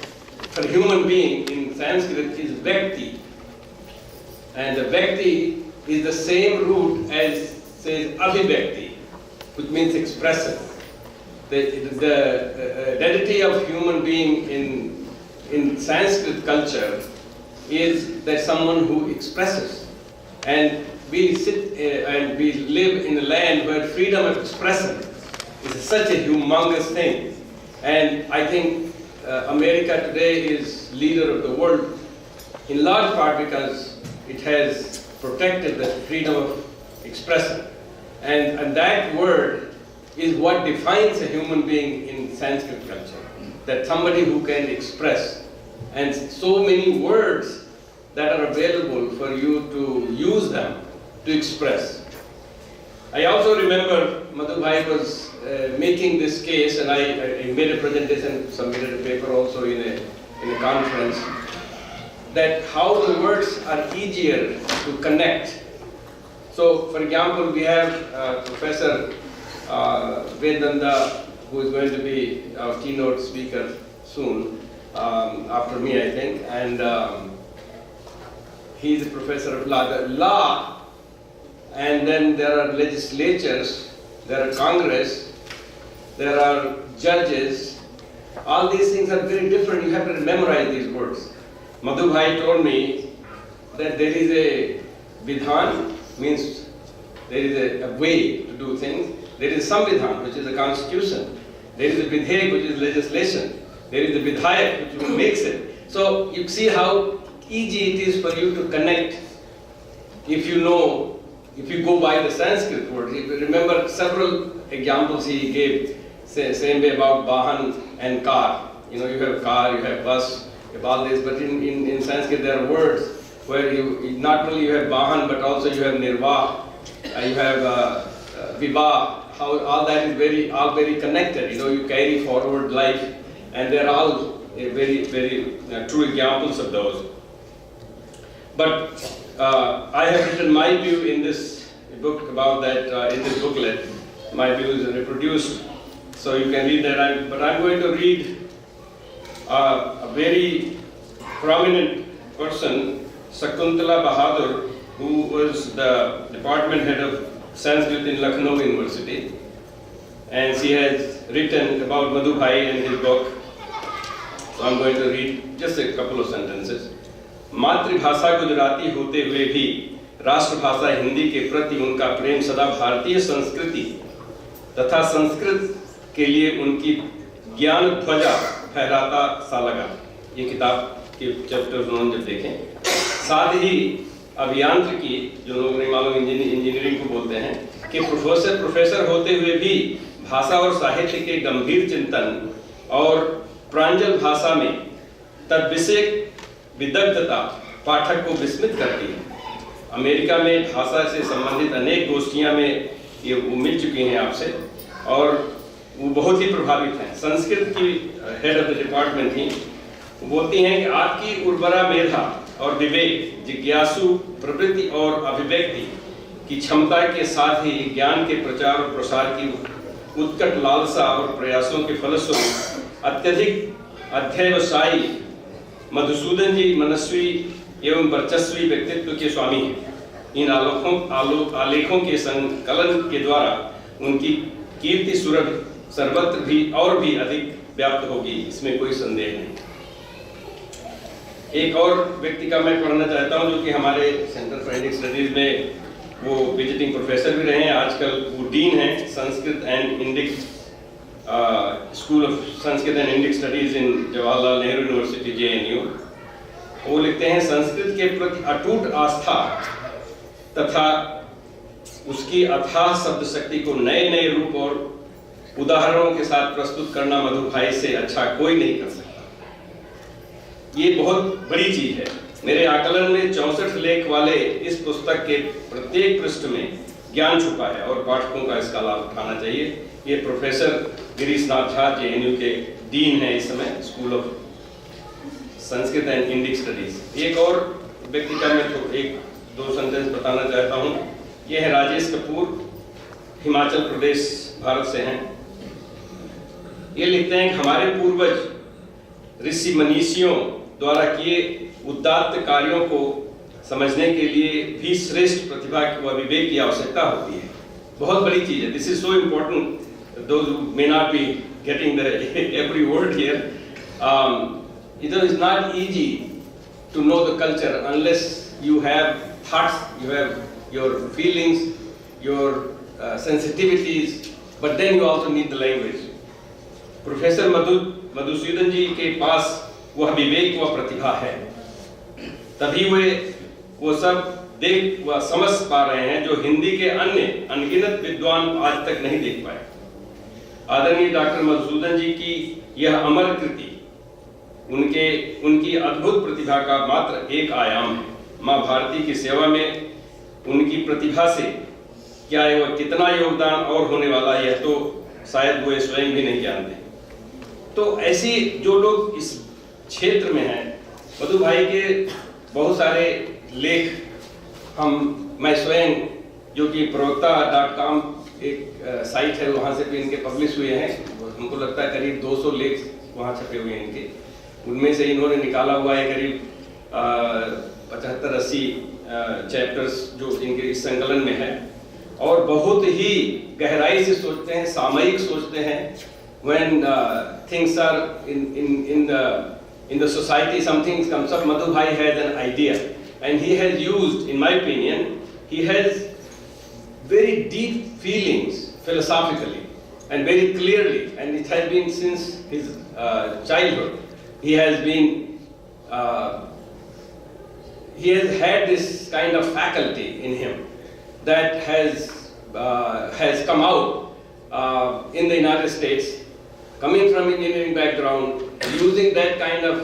for human being in Sanskrit is Vyakti. And the Vyakti is the same root as says Abhivyakti, which means expressive. The identity of human being in Sanskrit culture is that someone who expresses. And we sit and we live in a land where freedom of expression is such a humongous thing. And I think America today is leader of the world in large part because it has protected the freedom of expression. And that word is what defines a human being in Sanskrit culture, that somebody who can express. And so many words that are available for you to use them to express. I also remember Madhu Bhai was making this case, and I made a presentation, submitted a paper also in a conference, that how the words are easier to connect. So, for example, we have Professor Vedanta, who is going to be our keynote speaker soon, after me, I think, and he's a professor of law. The law, and then there are legislatures, there are Congress, there are judges. All these things are very different. You have to memorize these words. Madhu Bhai told me that there is a vidhan, means there is a way to do things. There is samvidhan, which is a constitution. There is a vidhek, which is legislation. There is a vidhayak, which makes it. So you see how easy it is for you to connect if you know, if you go by the Sanskrit words. If you remember several examples he gave, same way about Vahan and car. You know, you have car, you have bus, you have all this, but in Sanskrit there are words where you not only you have Vahan, but also you have Nirvah, you have Vibha, how all that is all very connected. You know, you carry forward life, and they're all very true examples of those. But I have written my view in this book about that, in this booklet. My view is reproduced, so you can read that. But I'm going to read a very prominent person, Shakuntala Bahadur, who was the department head of Sanskrit in Lucknow University. And she has written about Madhu Bhai in his book. So I'm going to read just a couple of sentences. मातृभाषा गुजराती होते हुए भी राष्ट्रभाषा हिंदी के प्रति उनका प्रेम सदा भारतीय संस्कृति तथा संस्कृत के लिए उनकी ज्ञान ध्वजा फहराता सा लगा। ये किताब के चैप्टर उन्होंने जब देखें, साथ ही अभियांत्रिकी, जो लोग नहीं मालूम इंजीनियरिंग को बोलते हैं, कि प्रोफेसर होते हुए भी भाषा और साहित्य के गंभीर चिंतन और प्रांजल भाषा में तद्विषय विदग्धता पाठक को विस्मित करती है। अमेरिका में भाषा से संबंधित अनेक गोष्ठियां में ये मिल चुकी हैं आपसे, और वो बहुत ही प्रभावित हैं। संस्कृत की हेड ऑफ द डिपार्टमेंट थी, वो बोलती हैं कि आपकी उर्वरा मेधा और विवेक, जिज्ञासु प्रवृत्ति और अभिव्यक्ति की क्षमता के साथ ही ज्ञान के प्रचार और प्रसार की उत्कट लालसा और प्रयासों के फलस्वरूप अत्यधिक अध्यवसायी मधुसूदन जी मनस्वी एवं वर्चस्वी व्यक्तित्व के स्वामी हैं। इन आलेखों के संकलन के द्वारा उनकी कीर्ति सर्वत्र भी और भी अधिक व्याप्त होगी, इसमें कोई संदेह नहीं। एक और व्यक्ति का मैं पढ़ना चाहता हूं, जो कि हमारे सेंटर फॉर इंडिक स्टडीज में वो विजिटिंग प्रोफेसर भी रहे हैं, आजकल वो डीन हैं Sanskrit and Indic school of Sanskrit and Indic studies in Jawaharlal Nehru university JNU। वो लिखते हैं, संस्कृत के प्रति अटूट आस्था तथा उसकी अथाह शब्द शक्ति को नए नए रूप और उदाहरणों के साथ प्रस्तुत करना मधु भाई से अच्छा कोई नहीं कर सकता। ये बहुत बड़ी चीज है। मेरे आकलन में 64 लेख वाले इस पुस्तक के प्रत्येक पृष्ठ में ज्ञान छुपा है और पाठकों का इसका लाभ उठाना चाहिए। ये प्रोफेसर गिरीश नाथ झा JNU के डीन हैं इस समय, school of Sanskrit and Indic studies. एक और व्यक्ति का मैं तो एक दो सेंटेंस बताना चाहता हूँ। ये है राजेश कपूर, हिमाचल प्रदेश भारत से हैं। ये लिखते हैं कि हमारे पूर्वज ऋषि मनीषियों द्वारा किए उदात्त कार्यों को समझने के लिए भी श्रेष्ठ प्रतिभा व विवेक की आवश्यकता होती है। बहुत बड़ी चीज है। This is so important, those who may not be getting the every word here. It is not easy to know the culture unless you have thoughts, you have your feelings, your sensitivities, but then you also need the language. Professor Madhusudan ji के पास वह विवेक व प्रतिभा है, तभी वो सब देख व समझ पा रहे हैं जो हिंदी के अन्य अनगिनत विद्वान आज तक नहीं देख पाए। आदरणीय डॉक्टर मधुसूदन जी की यह अमर कृति उनकी अद्भुत प्रतिभा का मात्र एक आयाम है। माँ भारती की सेवा में उनकी प्रतिभा से क्या वह कितना योगदान और होने वाला है, यह तो शायद वो स्वयं भी नहीं जानते। तो ऐसी जो लोग इस क्षेत्र में हैं, मधु भाई के बहुत सारे लेख मैं स्वयं, जो कि प्रवक्ता.com एक साइट है, वहाँ से भी इनके पब्लिश हुए हैं। हमको लगता है करीब 200 लेख वहाँ छपे हुए हैं इनके। उनमें से इन्होंने निकाला हुआ है करीब 75-80 चैप्टर्स जो इनके इस संकलन में है, और बहुत ही गहराई से सोचते हैं, सामयिक सोचते हैं। When things are in the society, something comes up, Madhu Bhai has an idea, and he has used, in my opinion, he has very deep feelings philosophically and very clearly, and it has been since his childhood. He has had this kind of faculty in him that has come out in the United States, coming from engineering background, using that kind of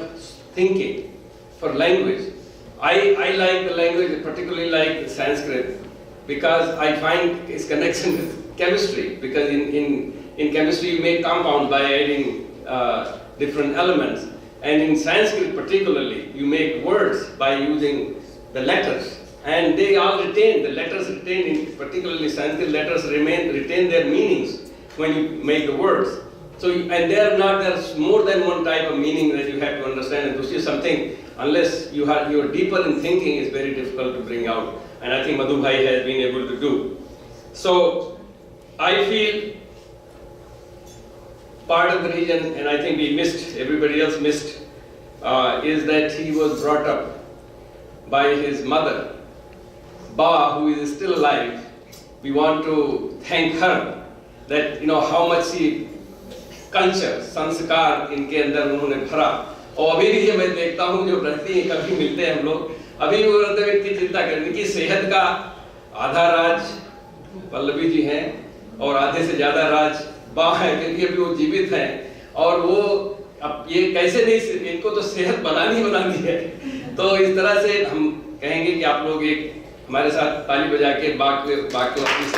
thinking for language. I like the language, particularly like Sanskrit, because I find its connection with chemistry, because in chemistry you make compounds by adding different elements, and in Sanskrit particularly you make words by using the letters, and they all retain, the letters retain, particularly Sanskrit letters retain their meanings when you make the words. So, and there's more than one type of meaning that you have to understand, and this is something, unless you're deeper in thinking, is very difficult to bring out, and I think Madhu Bhai has been able to do. So, I feel part of the reason, and I think we missed, everybody else missed, is that he was brought up by his mother, Ba, who is still alive. We want to thank her that, how much culture, संस्कार इनके अंदर उन्होंने भरा, और अभी भी मैं देखता हूँ जो रहती हैं, कभी मिलते हैं हम लोग, अभी वो इतनी चिंता करने की सेहत का आधा राज पल्लवी जी हैं और आधे से ज्यादा राज बा है, क्योंकि अभी वो जीवित हैं, और वो अब ये कैसे नहीं, इनको तो सेहत बनानी है। तो इस तरह से हम कहेंगे कि आप लोग एक हमारे साथ ताली बजा के बाग को अपनी से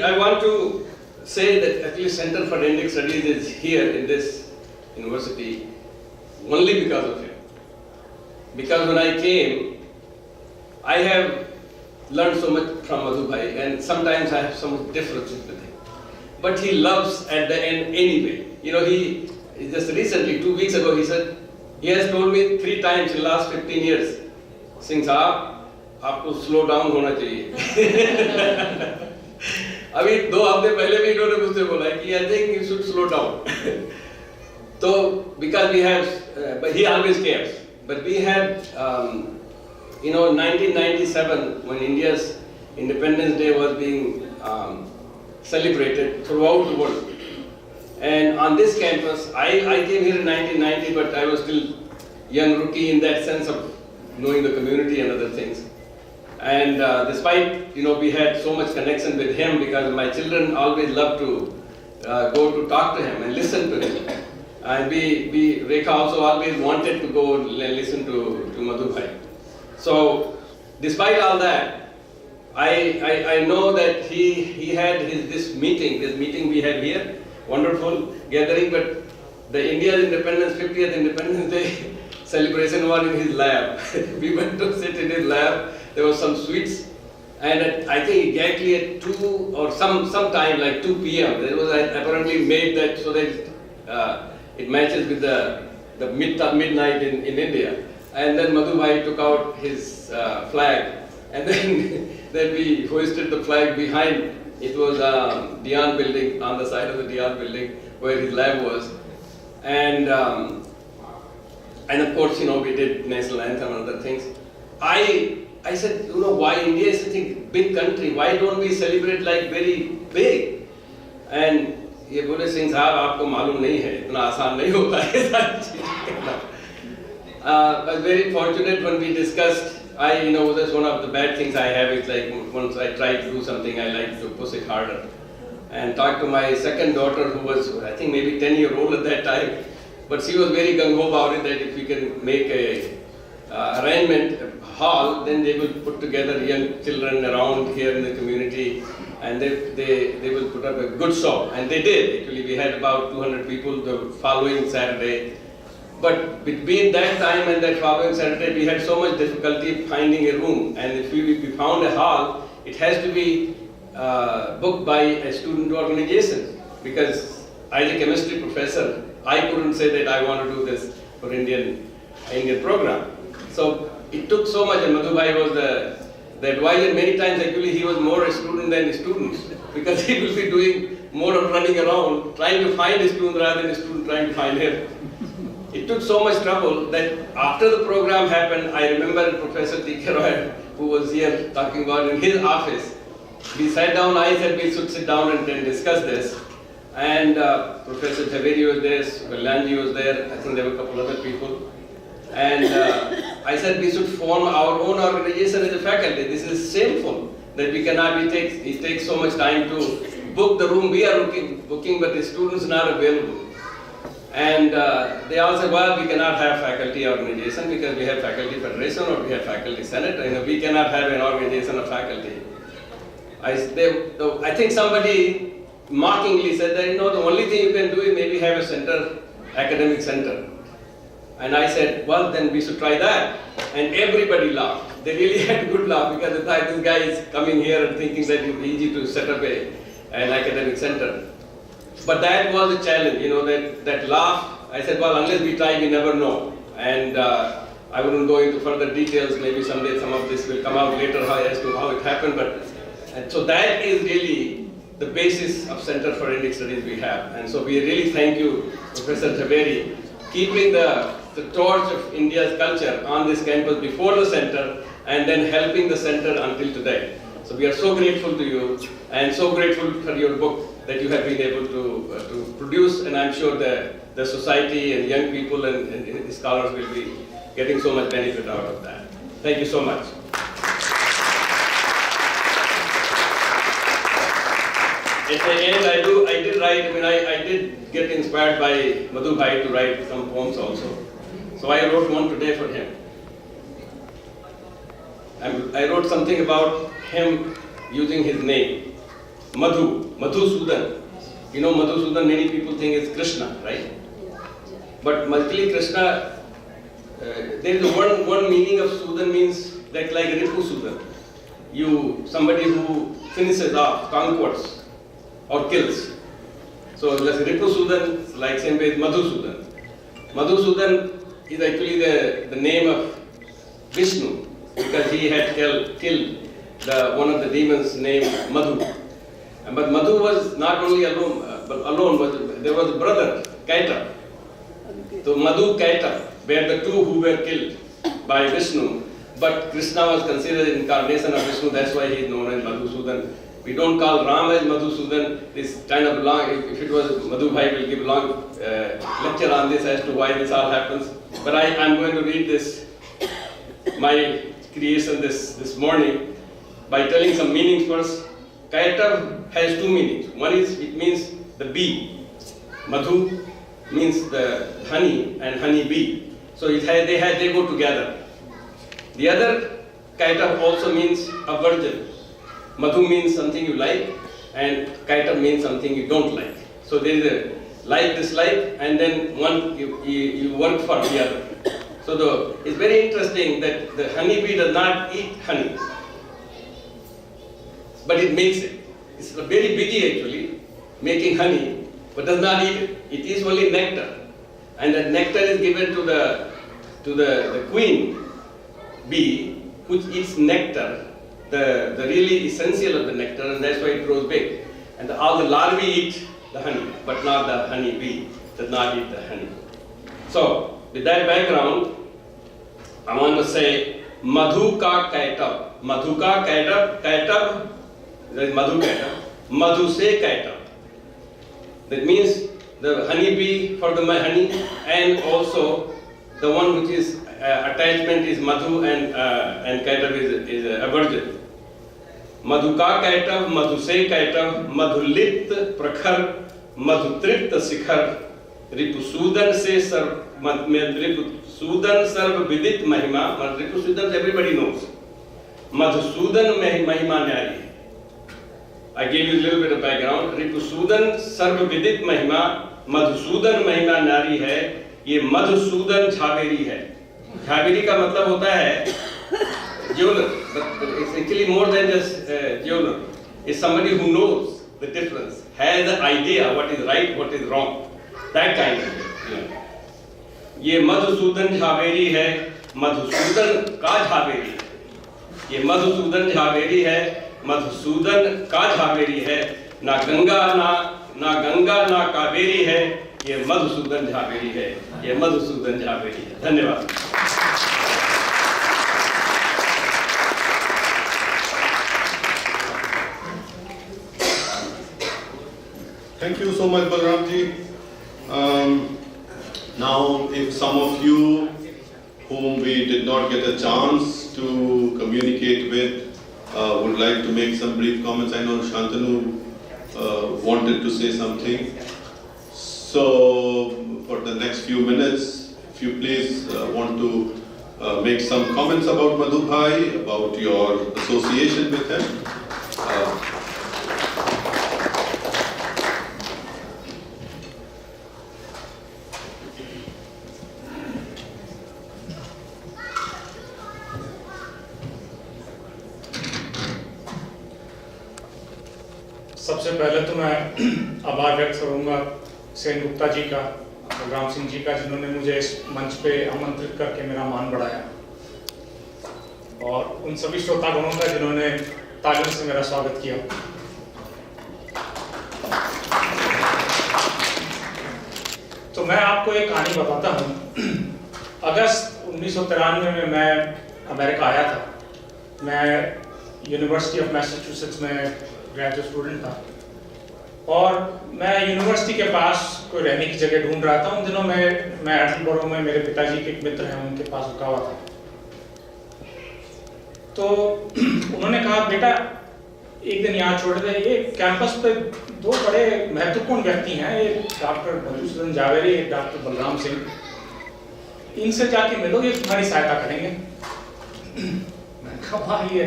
I want to say that actually Center for Indic Studies is here in this university only because of him. Because when I came, I have learned so much from Madhu Bhai, and sometimes I have so much differences with him. But he loves at the end anyway. He just recently, 2 weeks ago, he said, he has told me 3 times in the last 15 years, Singh Saab, आपको slow down होना चाहिए। अभी 2 हफ्ते पहले भी इन्होंने मुझसे बोला कि I think you should slow down. So because we have, but he always cares. But we had, in 1997 when India's Independence Day was being celebrated throughout the world, and on this campus, I came here in 1990, but I was still young rookie in that sense of knowing the community and other things. And despite, we had so much connection with him, because my children always loved to go to talk to him and listen to him. And Rekha also always wanted to go and listen to Madhu Bhai. So, despite all that, I know that he had this meeting we had here, wonderful gathering, but the India's independence, 50th Independence Day celebration was in his lab. We went to sit in his lab. There were some sweets, and I think exactly at 2 or sometime like 2 p.m. there was apparently made that so that it matches with the midnight in India. And then Madhu Bhai took out his flag, and then we hoisted the flag behind. It was Dian building, on the side of the Dian building where his lab was, and of course we did national anthem and other things. I said, why India is such a big country? Why don't we celebrate like very big? And ये बोले सिंह साहब आपको मालूम नहीं है, इतना आसान नहीं होता है सारी चीजें। I was very fortunate when we discussed. That's one of the bad things I have. It's like once I try to do something, I like to push it harder. And talked to my second daughter, who was I think maybe 10-year-old at that time, but she was very gung ho about it that if we can make arrangement hall, then they will put together young children around here in the community, and they will put up a good show. And they did. Actually, we had about 200 people the following Saturday. But between that time and that following Saturday, we had so much difficulty finding a room. And if we found a hall, it has to be booked by a student organization. Because as a chemistry professor, I couldn't say that I want to do this for Indian program. So it took so much, and Madhu Bhai was the advisor. Many times actually he was more a student than a student, because he will be doing more of running around, trying to find a student rather than a student trying to find him. It took so much trouble that after the program happened, I remember Professor T.K. Roy, who was here talking about in his office, we sat down, I said we should sit down and discuss this. And Professor Jhaveri was there, Kalyanji was there, I think there were a couple other people. And I said we should form our own organization as a faculty. This is shameful that we cannot, it takes so much time to book the room we are booking, but the students are not available. And they all said, well, we cannot have faculty organization because we have faculty federation or we have faculty senate. We cannot have an organization of faculty. I think somebody mockingly said that, the only thing you can do is maybe have a center, academic center. And I said, well, then we should try that. And everybody laughed. They really had a good laugh because they thought this guy is coming here and thinking that it's easy to set up an academic center. But that was a challenge, that laugh. I said, well, unless we try, we never know. And I wouldn't go into further details. Maybe someday some of this will come out later as to how it happened. And so that is really the basis of Center for Indic Studies we have. And so we really thank you, Professor Jhaveri, keeping the torch of India's culture on this campus before the center and then helping the center until today. So we are so grateful to you and so grateful for your book that you have been able to produce, and I'm sure the society and young people and scholars will be getting so much benefit out of that. Thank you so much. At the end, I did write, I did get inspired by Madhu Bhai to write some poems also. So I wrote one today for him. I wrote something about him using his name, Madhusudan. Madhusudan, many people think is Krishna, right? But actually Krishna, there is one meaning of Sudan means that like Ripu Sudan. Somebody who finishes off, conquers, or kills. So Ripu Sudan, like same way as Madhusudan. Madhusudan is actually the name of Vishnu, because he had killed one of the demons named Madhu. But Madhu was not only alone, there was a brother, Kaita. So Madhu, Kaita were the two who were killed by Vishnu. But Krishna was considered an incarnation of Vishnu, that's why he is known as Madhusudan. We don't call Ram as Madhusudan. It's kind of long, if it was Madhu Bhai will give a long lecture on this as to why this all happens. But I'm going to read this, my creation this morning, by telling some meanings first. Kaitav has two meanings. One is, it means the bee. Madhu means the honey and honey bee. So they go together. The other Kaitav also means a virgin. Madhu means something you like, and Kaitav means something you don't like. So there is a like, dislike, and then one you work for the other. So it's very interesting that the honeybee does not eat honey, but it makes it. It's very busy actually, making honey, but does not eat it. It is only nectar, and that nectar is given to the queen bee, which eats nectar, the really essential of the nectar, and that's why it grows big. And all the larvae eat the honey, but not the honey bee does not eat the honey. So with that background, I want to say Madhu ka Kaitav. Madhu ka Kaitav, Kaitav, that is Madhu Kaitav. Madhu se Kaitav. That means the honey bee for the honey, and also the one which is attachment is Madhu, and Kaitav is a virgin. Madhu ka Kaitav, Madhu se Kaitav, Madhu lit prakhar, Madhu tript sikhar, Ripusudan से रिपुसूदन सर्व विदित महिमा, Ripusudan everybody knows. Madhusudan महिमा न्यारी. I gave you a little bit of background. Ripusudan सर्व विदित महिमा, मधुसूदन महिमा न्यारी है. ये मधुसूदन झावेरी है. झावेरी का मतलब होता है jeweler, but it's actually more than just jeweler. It's somebody who knows the difference, has the idea what is right, what is wrong. That kind of thing. ये मधुसूदन झावेरी है, मधुसूदन का झावेरी. ये मधुसूदन झावेरी है, मधुसूदन का झावेरी है. ना गंगा ना कावेरी है. ये मधुसूदन झावेरी है. ये मधुसूदन झावेरी है. धन्यवाद. Thank you so much, Balram ji. Now, if some of you whom we did not get a chance to communicate with would like to make some brief comments. I know Shantanu wanted to say something. So, for the next few minutes, if you please want to make some comments about Madhu Bhai, about your association with him. सबसे पहले तो मैं आभार व्यक्त करूंगा सेन गुप्ता जी का, बलराम सिंह जी का, जिन्होंने मुझे इस मंच पे आमंत्रित करके मेरा मान बढ़ाया, और उन सभी श्रोतागणों का जिन्होंने तालियों से मेरा स्वागत किया। तो मैं आपको एक कहानी बताता हूँ। अगस्त 1993 में मैं अमेरिका आया था। मैं यूनिवर्सिटी ऑफ मैसाचुसेट्स में ग्रेजुएट स्टूडेंट था, और मैं यूनिवर्सिटी के पास कोई रहने की जगह ढूंढ रहा था। उन दिनों मैं एडलबरो में मेरे पिताजी के एक मित्र हैं, उनके पास रुका हुआ था। तो उन्होंने कहा, बेटा एक दिन यहाँ छोड़ दे, ये कैंपस पे दो बड़े महत्वपूर्ण व्यक्ति हैं, एक डॉक्टर मधु झावेरी, एक डॉक्टर बलराम सिंह, इनसे जाके मिलो, ये तुम्हारी सहायता करेंगे। मैंने कहा, ये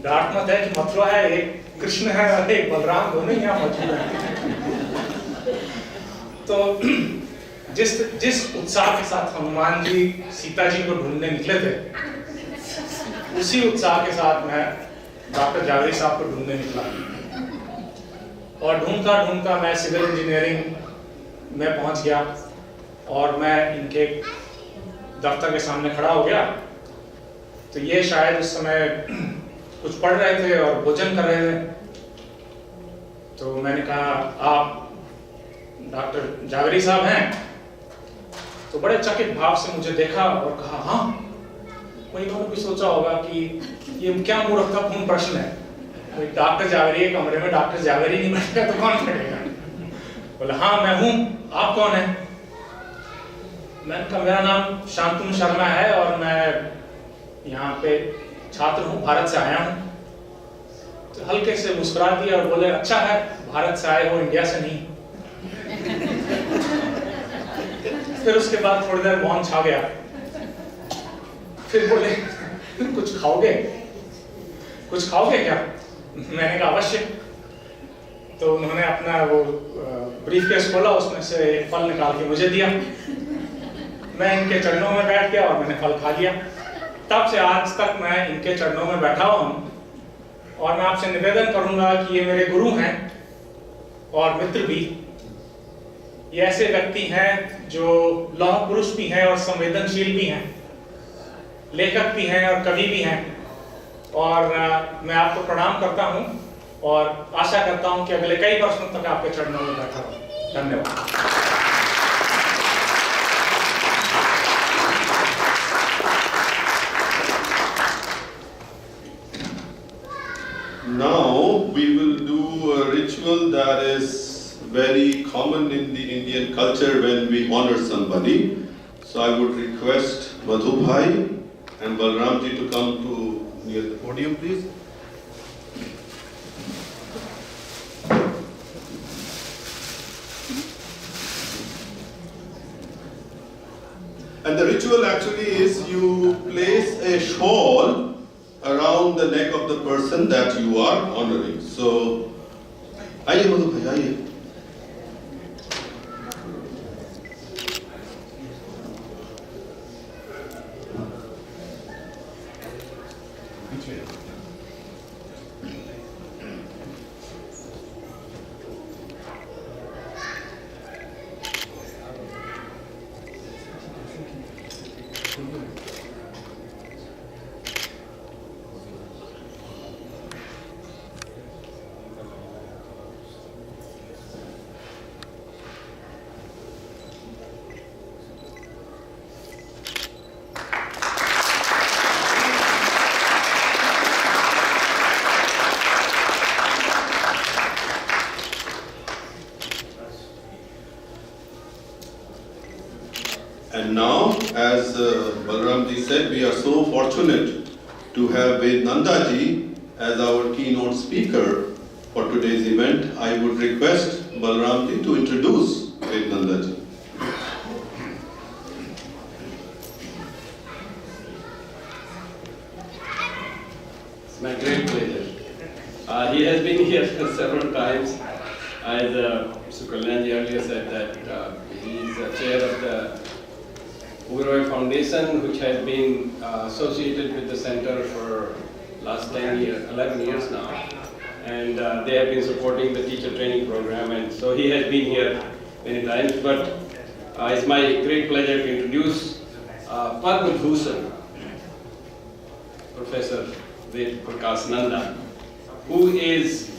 डांटमत है कि मथुरा है, एक कृष्ण है और एक बलराम, दोनों यहाँ मौजूद हैं। तो जिस उत्साह के साथ हनुमान जी सीता जी को ढूंढने निकले थे, उसी उत्साह के साथ मैं डॉक्टर झावेरी साहब को ढूंढने निकला, और ढूंढता मैं सिविल इंजीनियरिंग में पहुंच गया, और मैं इनके दफ्तर के सामने खड़ा हो गया। तो ये शायद उस समय कुछ पढ़ रहे थे और भोजन कर रहे थे। तो मैंने कहा, आप डॉक्टर झावेरी साहब हैं? तो बड़े चकित भाव से मुझे देखा और कहा, हाँ। कोई इन्होंने भी सोचा होगा कि ये क्या मूर्खतापूर्ण प्रश्न है, कोई डॉक्टर झावेरी के कमरे में डॉक्टर झावेरी नहीं बैठेगा तो कौन बैठेगा? बोला, हाँ मैं हूँ, आप कौन है? मैंने कहा, मेरा नाम शांतनु शर्मा है और मैं यहाँ पे छात्र हूँ, भारत से आया हूँ। तो हल्के से मुस्कुरा दिया और बोले, अच्छा है, भारत से आए हो, इंडिया से नहीं। फिर उसके बाद थोड़ी देर मौन छा गया। फिर बोले, कुछ खाओगे क्या? मैंने कहा, अवश्य। तो उन्होंने अपना वो ब्रीफकेस खोला, उसमें से एक फल निकाल के मुझे दिया। मैं इनके चरणों में बैठ गया और मैंने फल खा लिया। तब से आज तक मैं इनके चरणों में बैठा हुआ हूँ, और मैं आपसे निवेदन करूंगा कि ये मेरे गुरु हैं और मित्र भी। ये ऐसे व्यक्ति हैं जो लौह पुरुष भी हैं और संवेदनशील भी हैं, लेखक भी हैं और कवि भी हैं। और मैं आपको प्रणाम करता हूं और आशा करता हूं कि अगले कई वर्षों तक आपके चरणों में बैठा रहूं। धन्यवाद। Now we will do a ritual that is very common in the Indian culture when we honor somebody. So I would request Madhu Bhai and Balram ji to come to near the podium, please. And the ritual actually is you place a shawl around the neck of the person that you are honoring. So, आइए मधु भाई आइए. And now, as Balram ji said, we are so fortunate to have Ved Nanda ji as our keynote speaker for today's event. I would request Balram ji to introduce Ved Nanda ji. It's my great pleasure. He has been here several times. As Mr. Kalyanji earlier said that he is the chair of the Uberoi Foundation, which has been associated with the center for last 11 years now. And they have been supporting the teacher training program, and so he has been here many times. But it's my great pleasure to introduce Padma Bhushan, Professor Ved Prakash Nanda, who is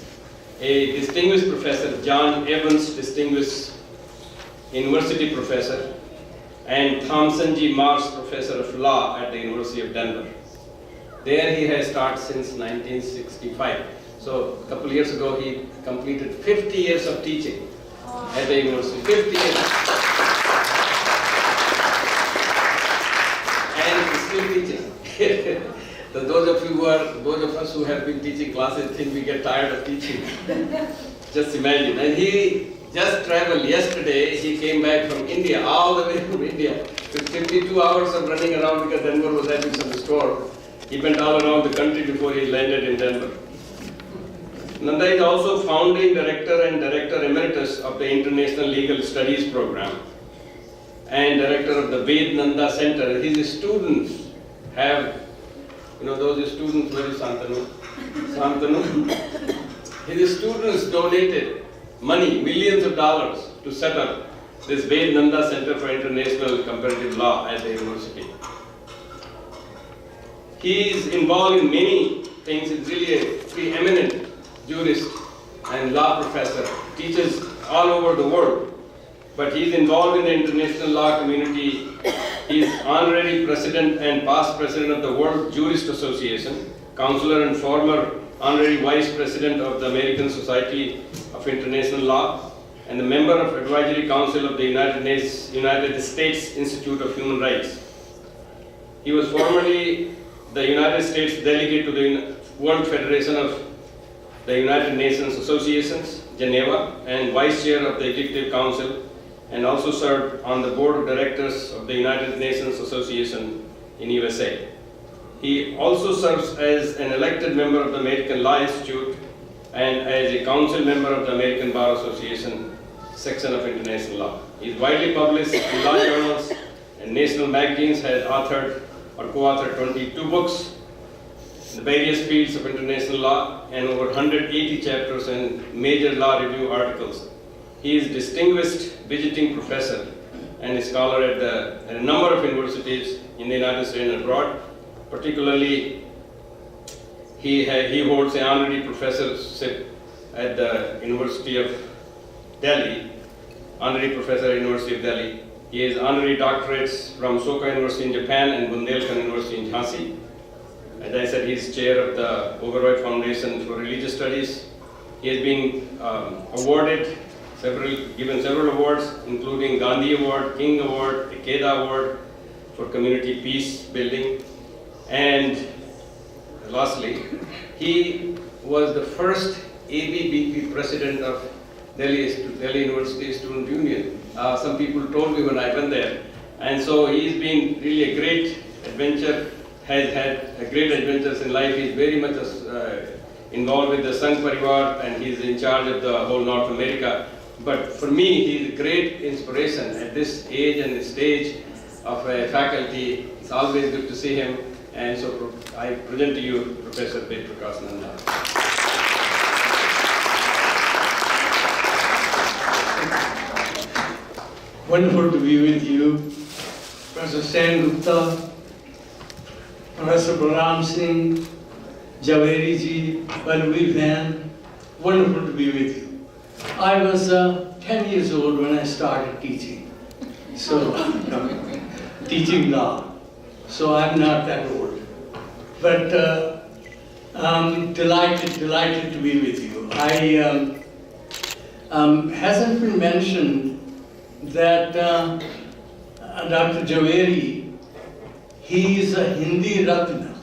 a distinguished professor, John Evans Distinguished University Professor, and Thompson G. Marsh Professor of Law at the University of Denver. There he has taught since 1965. So a couple of years ago he completed 50 years of teaching at the university. 50 years. And he's still teaching. So those of us who have been teaching classes think we get tired of teaching. Just imagine. And he just traveled yesterday. He came back from India, all the way from India, with 52 hours of running around because Denver was having some storm. He went all around the country before he landed in Denver. Nanda is also founding director and director emeritus of the International Legal Studies program and director of the Ved Nanda Center. His students have, those students, where is Santanu? Santanu. His students donated money, millions of dollars, to set up this Ved Nanda Center for International Comparative Law at the university. He is involved in many things. He's really a preeminent jurist and law professor, teaches all over the world. But he is involved in the international law community. He is honorary president and past president of the World Jurist Association, counselor and former honorary vice president of the American Society of International Law, and a member of Advisory Council of the United States Institute of Human Rights. He was formerly the United States delegate to the World Federation of the United Nations Associations, Geneva, and vice chair of the Executive Council, and also served on the board of directors of the United Nations Association in USA. He also serves as an elected member of the American Law Institute and as a council member of the American Bar Association section of international law. He is widely published in law journals and national magazines, has authored or co-authored 22 books in the various fields of international law and over 180 chapters and major law review articles. He is distinguished visiting professor and a scholar at a number of universities in the United States and abroad. Particularly, he holds an honorary professorship at the University of Delhi, honorary professor at University of Delhi. He has honorary doctorates from Soka University in Japan and Bundelkhand University in Jhansi. As I said, he is chair of the Uberoi Foundation for Religious Studies. He has been given several awards, including Gandhi Award, King Award, Ikeda Award for community peace building. And lastly, he was the first ABBP president of Delhi University Student Union. Some people told me when I went there, And so he's been really a great adventure, has had great adventures in life. He's very much involved with the Sangh Parivar, and he's in charge of the whole North America. But for me, he's a great inspiration at this age and stage of a faculty. It's always good to see him. And so I present to you Professor Ved Prakash Nanda. Wonderful to be with you, Professor Sen Gupta, Professor Balram Singh, Jhaveri ji, Balveer Van. Wonderful to be with you. I was 10 years old when I started teaching, so teaching law. So I'm not that old, but I'm delighted to be with you. I hasn't been mentioned that Dr. Jhaveri, he is a Hindi Ratna,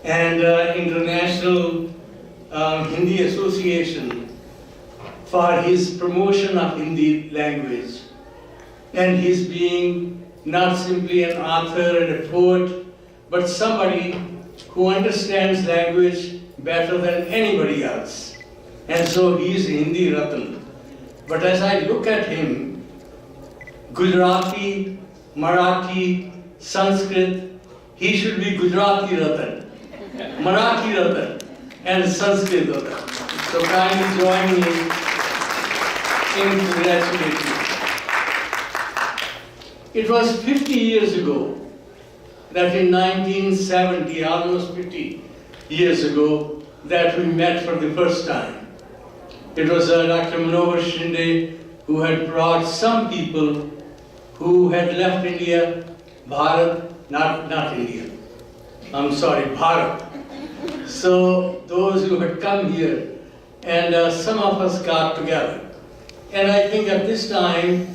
and International Hindi Association for his promotion of Hindi language, and his being not simply an author and a poet, but somebody who understands language better than anybody else. And so he is Hindi Ratna. But as I look at him, Gujarati, Marathi, Sanskrit, he should be Gujarati Ratna, Marathi Ratna, and Sanskrit Ratna. So kindly join me in congratulating you. It was 50 years ago that in 1970, almost 50 years ago, that we met for the first time. It was Dr. Manohar Shinde who had brought some people who had left India, Bharat, not India, I'm sorry, Bharat. So those who had come here, and some of us got together. And I think at this time,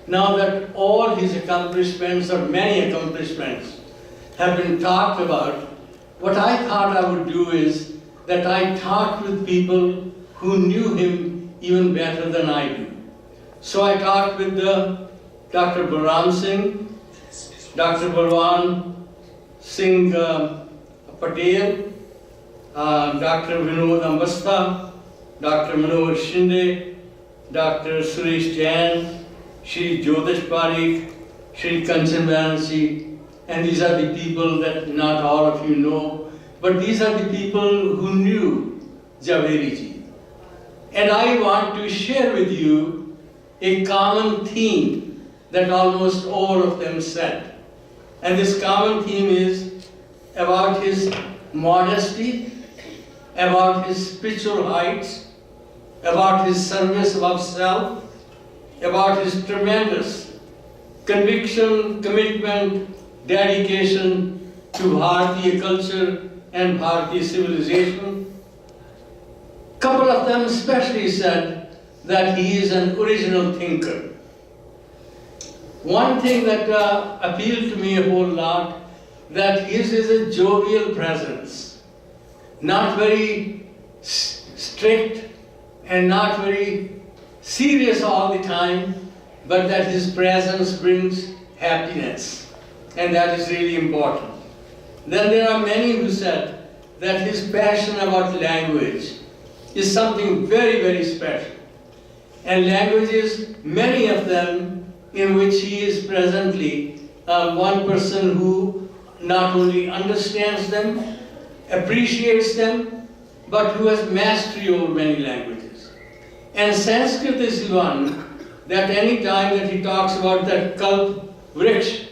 now that all his accomplishments, or many accomplishments, have been talked about, what I thought I would do is that I talked with people who knew him even better than I do. So I talked with Dr. Balram Singh, Dr. Balwan Singh Patel, Dr. Vinod Ambasta, Dr. Manohar Shinde, Dr. Suresh Jain, Shri Jyotish Parikh, Shri Kanchan Banerjee, and these are the people that not all of you know, but these are the people who knew Jhaveri ji. And I want to share with you a common theme that almost all of them said. And this common theme is about his modesty, about his spiritual heights, about his service above self, about his tremendous conviction, commitment, dedication to Bharatiya culture and Bharatiya civilization. Couple of them especially said that he is an original thinker. One thing that appealed to me a whole lot, that his is a jovial presence, not very strict and not very serious all the time, but that his presence brings happiness, and that is really important. Then there are many who said that his passion about language is something very, very special. And languages, many of them in which he is presently one person who not only understands them, appreciates them, but who has mastery over many languages. And Sanskrit is one that any time that he talks about that Kalp Vriksh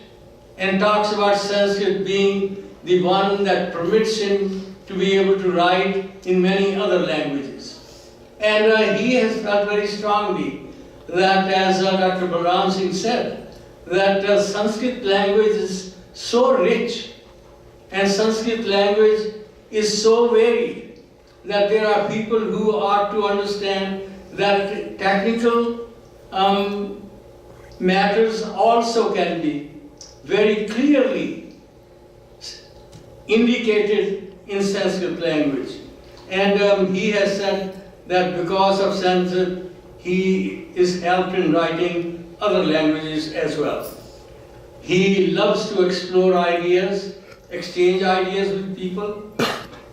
and talks about Sanskrit being the one that permits him to be able to write in many other languages. And he has felt very strongly that, as Dr. Balram Singh said, that Sanskrit language is so rich and Sanskrit language is so varied that there are people who ought to understand that technical matters also can be very clearly indicated in Sanskrit language. And he has said that because of Sanskrit, he is helped in writing other languages as well. He loves to explore ideas, exchange ideas with people,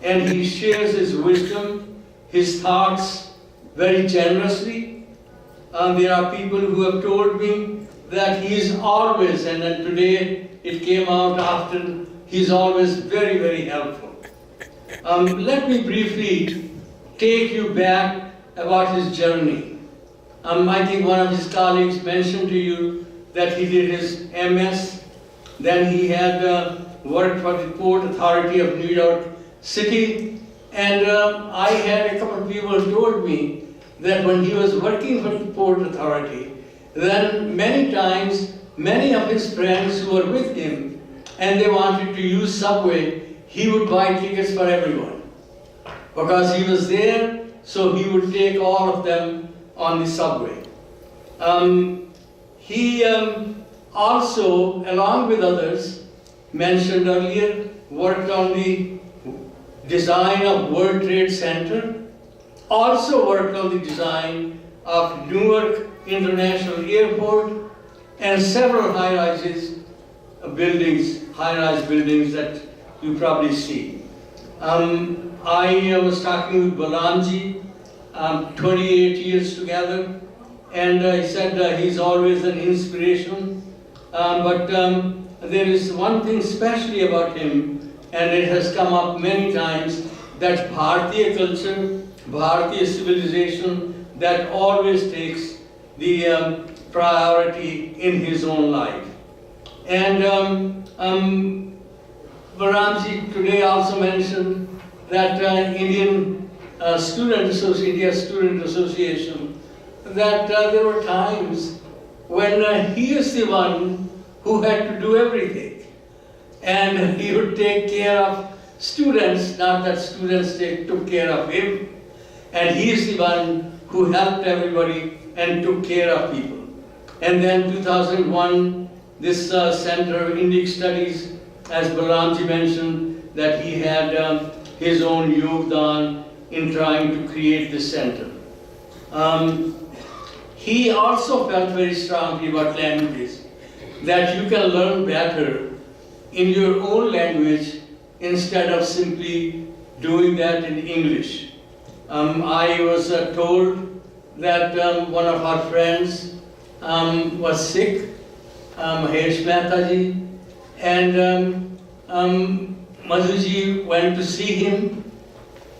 and he shares his wisdom, his thoughts very generously. There are people who have told me that he is always, and then today it came out after, he's always very, very helpful. Let me briefly take you back about his journey. I think one of his colleagues mentioned to you that he did his MS, then he had worked for the Port Authority of New York City, and I had a couple of people who told me that when he was working for the Port Authority, then many times, many of his friends who were with him and they wanted to use subway, he would buy tickets for everyone. Because he was there, so he would take all of them on the subway. He also, along with others, mentioned earlier, worked on the design of World Trade Center, also worked on the design of Newark International Airport, and several high-rise buildings that you probably see. I was talking with Balamji, 28 years together, and he said he's always an inspiration. But there is one thing especially about him, and it has come up many times, that Bharatiya culture, Bharatiya civilization, that always takes the priority in his own life. And Baramji today also mentioned that Indian Student Association, that there were times when he is the one who had to do everything. And he would take care of students, not that students took care of him. And he is the one who helped everybody and took care of people. And then 2001, this Center of Indic Studies, as Balamji mentioned, that he had his own yogdan in trying to create this center. He also felt very strongly about languages, that you can learn better in your own language instead of simply doing that in English. I was told that one of our friends was sick, Mahesh Mehtaji, and Madhuji went to see him,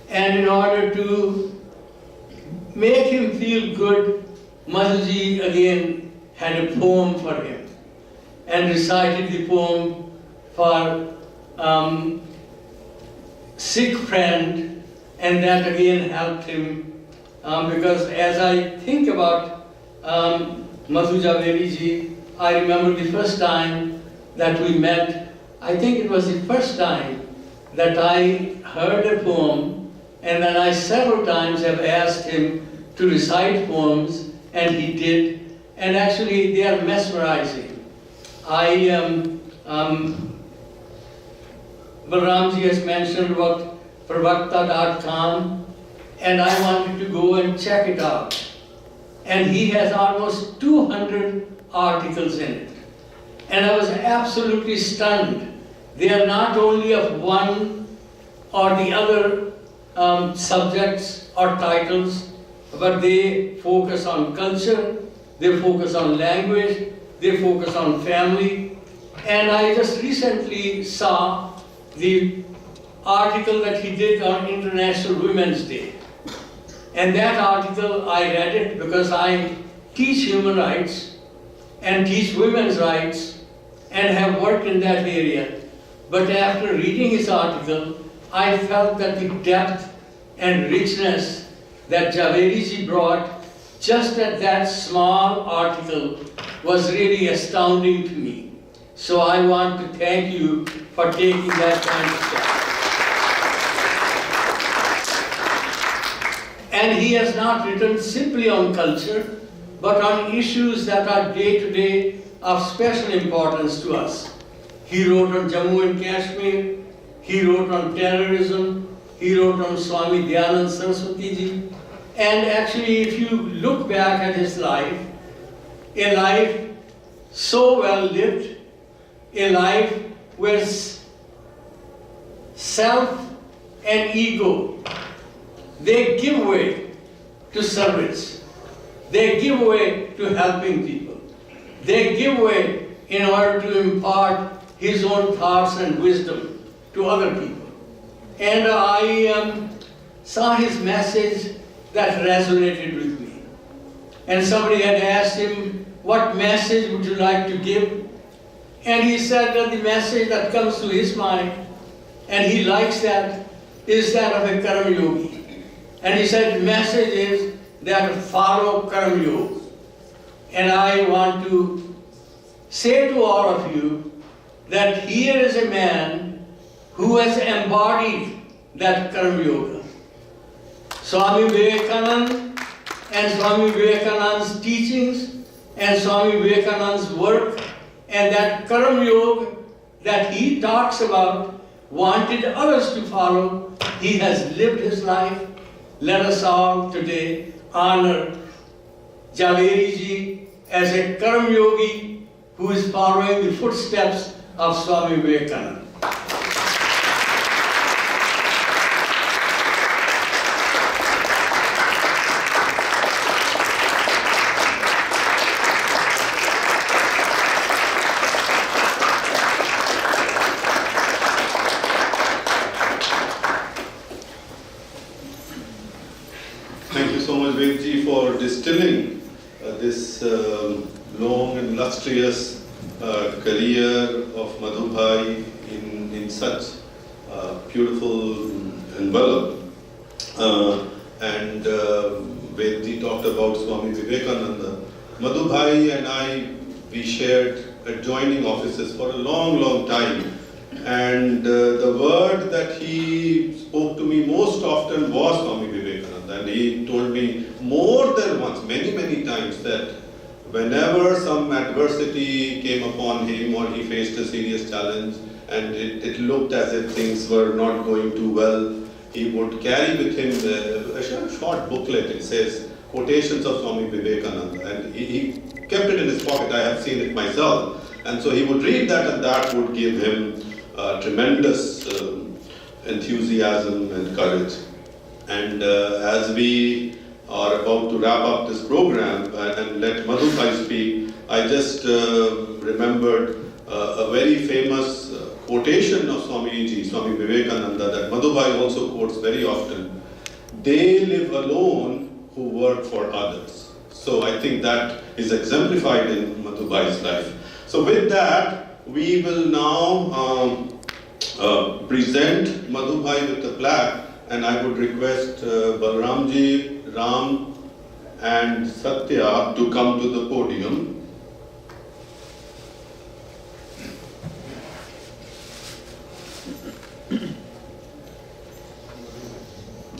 and in order to make him feel good, Madhuji again had a poem for him and recited the poem for sick friend, and that again helped him because as I think about Madhu Jhaveri ji, I remember the first time that we met. I think it was the first time that I heard a poem, and then I several times have asked him to recite poems, and he did, and actually they are mesmerizing. Balramji has mentioned about pravakta.com, and I wanted to go and check it out. And he has almost 200 articles in it. And I was absolutely stunned. They are not only of one or the other subjects or titles, but they focus on culture, they focus on language, they focus on family. And I just recently saw the article that he did on International Women's Day. And that article, I read it because I teach human rights and teach women's rights and have worked in that area. But after reading his article, I felt that the depth and richness that Jhaveri ji brought just at that small article was really astounding to me. So I want to thank you for taking that kind of step. And he has not written simply on culture, but on issues that are day-to-day of special importance to us. He wrote on Jammu and Kashmir, he wrote on terrorism, he wrote on Swami Dayanand Saraswati ji. And actually, if you look back at his life, a life so well lived, a life where self and ego, they give way to service. They give way to helping people. They give way in order to impart his own thoughts and wisdom to other people. And I saw his message that resonated with me. And somebody had asked him, what message would you like to give? And he said that the message that comes to his mind, and he likes that, is that of a Karma Yogi. And he said the message is that follow Karma Yoga. And I want to say to all of you that here is a man who has embodied that Karma Yoga. Swami Vivekananda and Swami Vivekananda's teachings and Swami Vivekananda's work and that Karma Yoga that he talks about, wanted others to follow. He has lived his life. Let us all today honor Jhaveri ji as a Karma Yogi who is following the footsteps of Swami Vivekananda. Thank you so much, Vedji, for distilling this long and illustrious career of Madhu Bhai in such beautiful envelope. And Vedji talked about Swami Vivekananda. Madhu Bhai and I, we shared adjoining offices for a long, long time. And the word that he spoke to me most often was Swami Vivekananda. And he told me more than once, many, many times, that whenever some adversity came upon him or he faced a serious challenge and it looked as if things were not going too well, he would carry with him a short booklet. It says quotations of Swami Vivekananda, and he kept it in his pocket. I have seen it myself. And so he would read that, and that would give him tremendous enthusiasm and courage. And as we are about to wrap up this program and let Madhu Bhai speak, I just remembered a very famous quotation of Swami Vivekananda that Madhu Bhai also quotes very often. They live alone who work for others. So I think that is exemplified in Madhu Bhai's life. So with that, we will now present Madhu Bhai with a plaque, and I would request Balramji, Ram and Satya to come to the podium.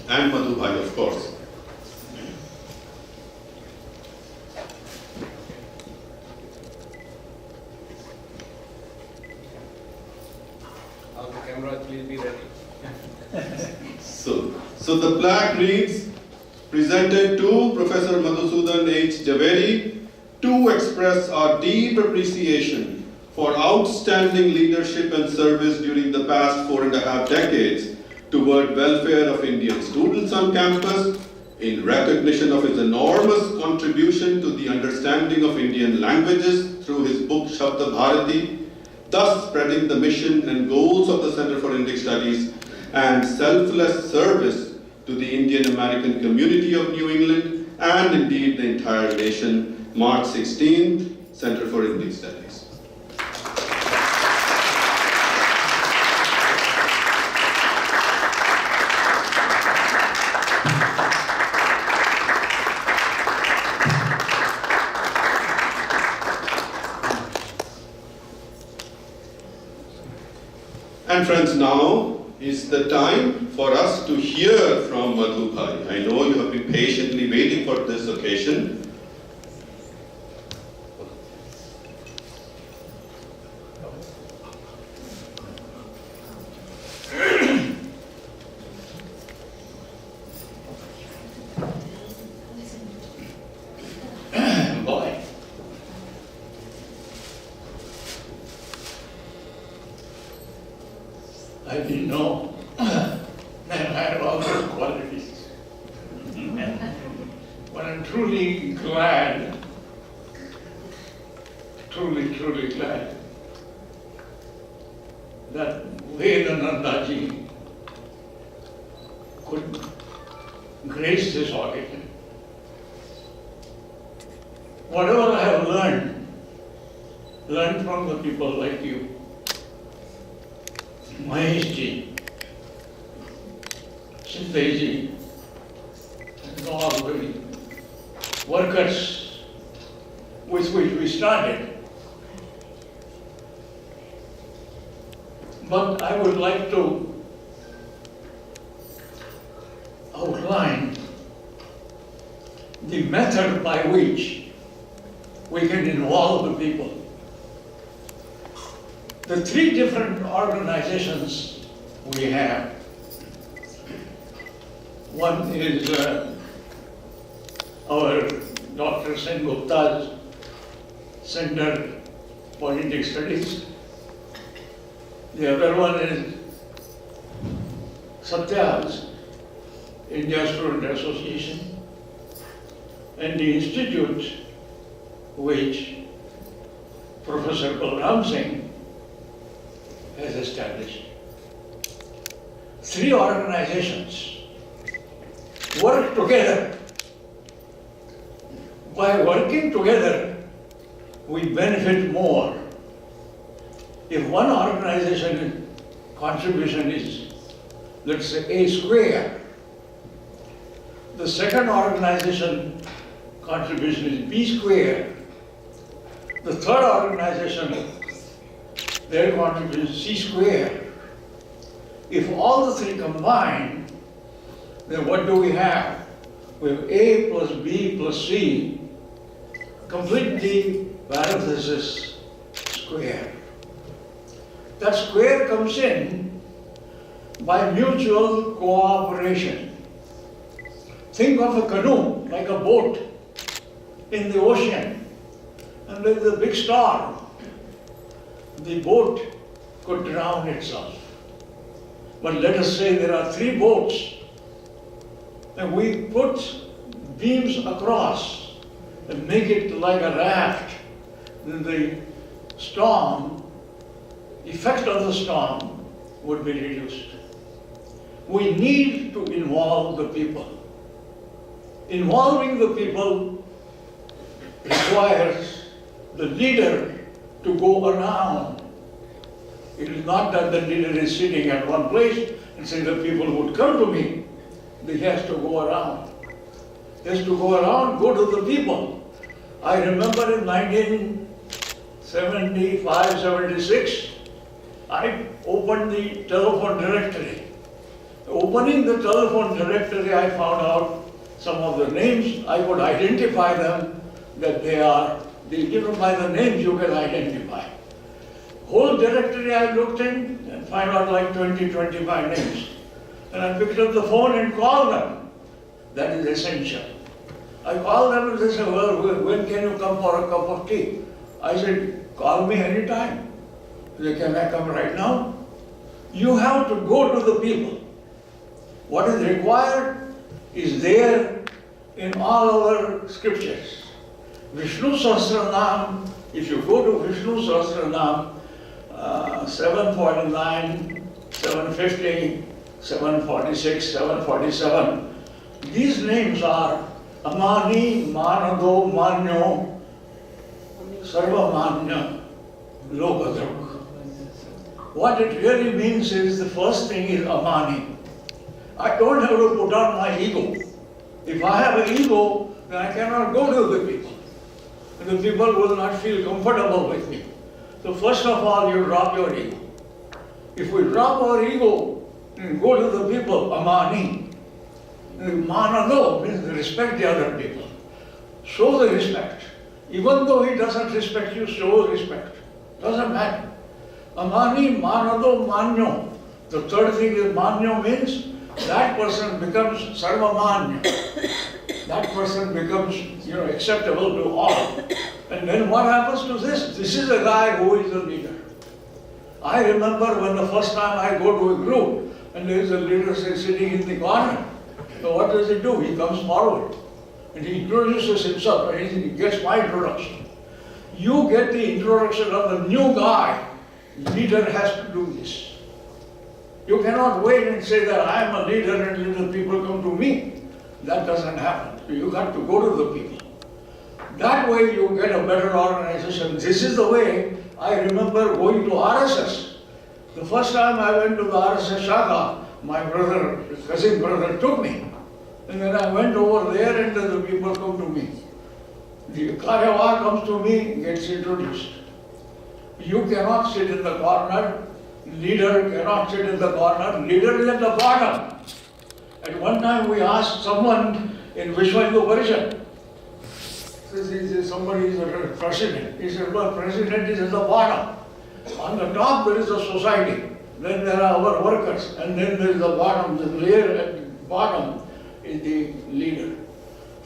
And Madhu Bhai, of course. All the cameras, please be ready. So the plaque reads, presented to Professor Madhusudan H. Jhaveri to express our deep appreciation for outstanding leadership and service during the past 4.5 decades toward welfare of Indian students on campus, in recognition of his enormous contribution to the understanding of Indian languages through his book Shabda Bharati, thus spreading the mission and goals of the Center for Indic Studies, and selfless service to the Indian American community of New England and indeed the entire nation. March 16th, Center for Indic Studies. And friends, now is the time for us to hear from Madhu Bhai. I know you have been patiently waiting for this occasion. I didn't know that I had all those qualities. But I'm truly glad, truly glad that Vedanandaji could grace this occasion. Whatever I have learned from the people like you, Maheshji, Shindeji, and all the workers with which we started. But I would like to outline the method by which we can involve the people. The three different organizations we have. One is our Dr. Sen Gupta's Center for Indic Studies. The other one is Satya's India Student Association, and the institute which Professor Balram Singh has established. Three organizations work together. By working together, we benefit more. If one organization contribution is, let's say, A square, the second organization contribution is B square, the third organization, their contribution is C square. If all the three combine, then what do we have? We have A plus B plus C, complete the parenthesis square. That square comes in by mutual cooperation. Think of a canoe like a boat in the ocean, and there's a big storm. The boat could drown itself. But let us say there are three boats, and we put beams across and make it like a raft. Then the storm, effect of the storm would be reduced. We need to involve the people. Involving the people requires the leader to go around. It is not that the leader is sitting at one place and saying the people would come to me. He has to go around. He has to go around, go to the people. I remember in 1975, 76, I opened the telephone directory. Opening the telephone directory, I found out some of the names. I could identify them, that they are, even by the names you can identify. Whole directory I looked in and found out like 20, 25 names. And I picked up the phone and called them. That is essential. I called them and they said, well, when can you come for a cup of tea? I said, call me anytime. They said, can I come right now? You have to go to the people. What is required is there in all our scriptures. Vishnu Sahasranam, if you go to Vishnu Sahasranam, 749, 750, 746, 747, these names are Amani, Manado, Manyo, Sarvamanya, Lokadruk. What it really means is the first thing is Amani. I don't have to put on my ego. If I have an ego, then I cannot go to the people. And the people will not feel comfortable with me. So first of all, you drop your ego. If we drop our ego and go to the people, Amani, Manado means respect the other people. Show the respect. Even though he doesn't respect you, show respect. Doesn't matter. Amani, Manado, Manyo. The third thing is Manyo means that person becomes Sarvamanya. That person becomes, acceptable to all. And then what happens to this? This is a guy who is the leader. I remember when the first time I go to a group and there is a leader sitting in the corner. So what does he do? He comes forward and he introduces himself and he gets my introduction. You get the introduction of the new guy. Leader has to do this. You cannot wait and say that I am a leader and little people come to me. That doesn't happen. You got to go to the people. That way you get a better organization. This is the way I remember going to RSS. The first time I went to the RSS Shaka, my brother, cousin brother took me. And then I went over there and the people come to me. The Karyawa comes to me, gets introduced. You cannot sit in the corner. Leader cannot sit in the corner. Leader is at the bottom. At one time we asked someone in Vishwa Hindu Parishad, somebody is a president. He said, well, president is at the bottom. On the top there is a society. Then there are our workers. And then there is the bottom. The layer at the bottom is the leader.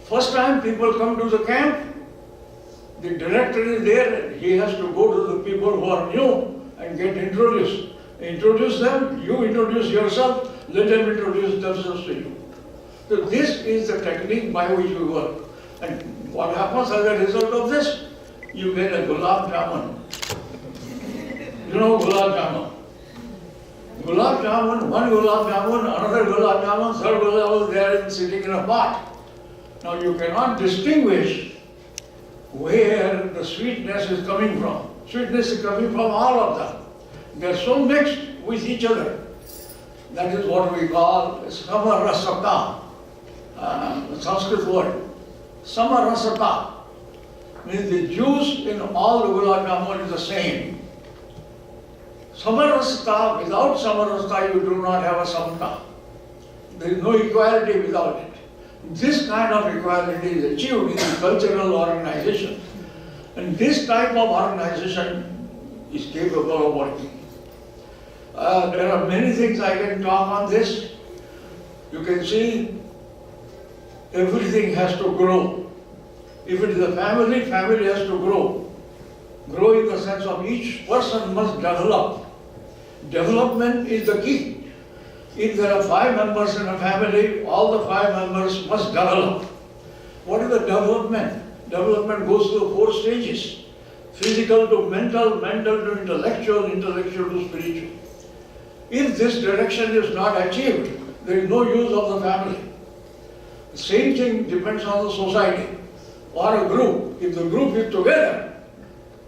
First time people come to the camp, the director is there. He has to go to the people who are new and get introduced. Introduce them, you introduce yourself, let them introduce themselves to you. So this is the technique by which we work. And what happens as a result of this? You get a gulab jamun. You know gulab jamun. Gulab jamun, one gulab jamun, another gulab jamun, third gulab jamun, they are sitting in a pot. Now you cannot distinguish where the sweetness is coming from. Sweetness is coming from all of them. They are so mixed with each other. That is what we call samarasata, the Sanskrit word. Samarasata means the juice in all the gulab jamun is the same. Samarasata, without samarasata you do not have a samta. There is no equality without it. This kind of equality is achieved in the cultural organization. And this type of organization is capable of working. There are many things I can talk on this. You can see everything has to grow. If it is a family, family has to grow. Grow in the sense of each person must develop. Development is the key. If there are 5 members in a family, all the 5 members must develop. What is the development? Development goes through 4 stages. Physical to mental, mental to intellectual, intellectual to spiritual. If this direction is not achieved, there is no use of the family. The same thing depends on the society or a group. If the group is together,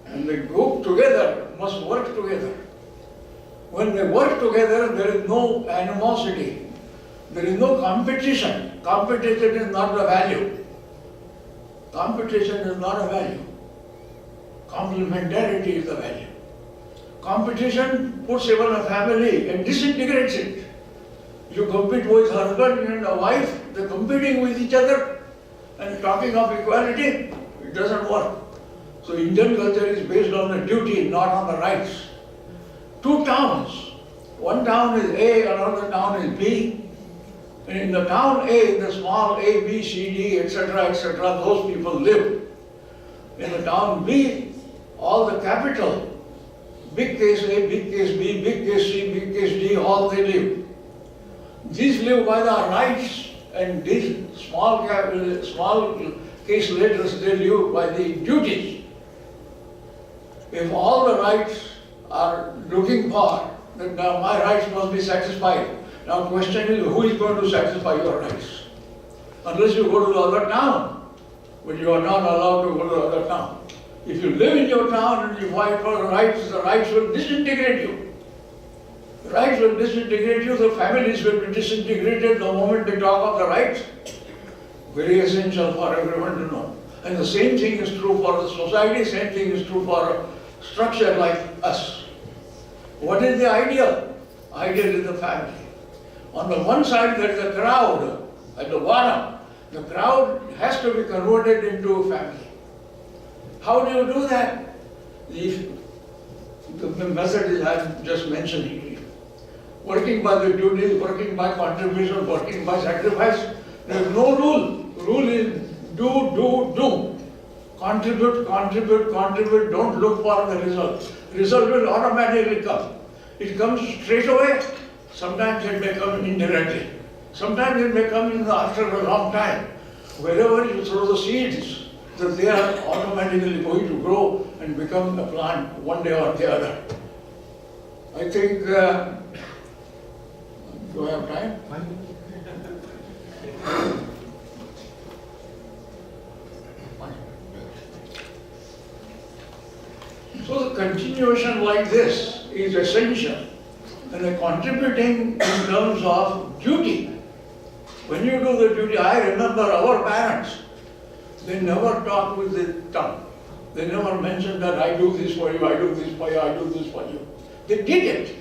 and the group together must work together. When they work together, there is no animosity. There is no competition. Competition is not the value. Competition is not a value. Complementarity is the value. Competition puts even a family and disintegrates it. You compete with husband and a wife, they're competing with each other and talking of equality, it doesn't work. So Indian culture is based on the duty, not on the rights. 2 towns. One town is A, another town is B. And in the town A, the small A, B, C, D, etc., those people live. In the town B, all the capital, big case A, big case B, big case C, big case D, all they live. These live by the rights, and these small case letters, they live by the duties. If all the rights are looking for, that now my rights must be satisfied. Now the question is, who is going to satisfy your rights? Unless you go to the other town, but you are not allowed to go to the other town. If you live in your town and you fight for the rights will disintegrate you. The rights will disintegrate you, the families will be disintegrated the moment they talk of the rights. Very essential for everyone to know. And the same thing is true for the society, same thing is true for a structure like us. What is the ideal? Ideal is the family. On the one side there is a crowd, at the bottom. The crowd has to be converted into a family. How do you do that? The method is I'm just mentioning. Working by the duties, working by contribution, working by sacrifice. There is no rule. Rule is do. Contribute. Don't look for the result. Result will automatically come. It comes straight away. Sometimes it may come indirectly. Sometimes it may come after a long time. Wherever you throw the seeds, that they are automatically going to grow and become a plant one day or the other. I think, do I have time? So the continuation like this is essential and contributing in terms of duty. When you do the duty, I remember our parents, they never talk with the tongue. They never mentioned that I do this for you, I do this for you, I do this for you. They did it.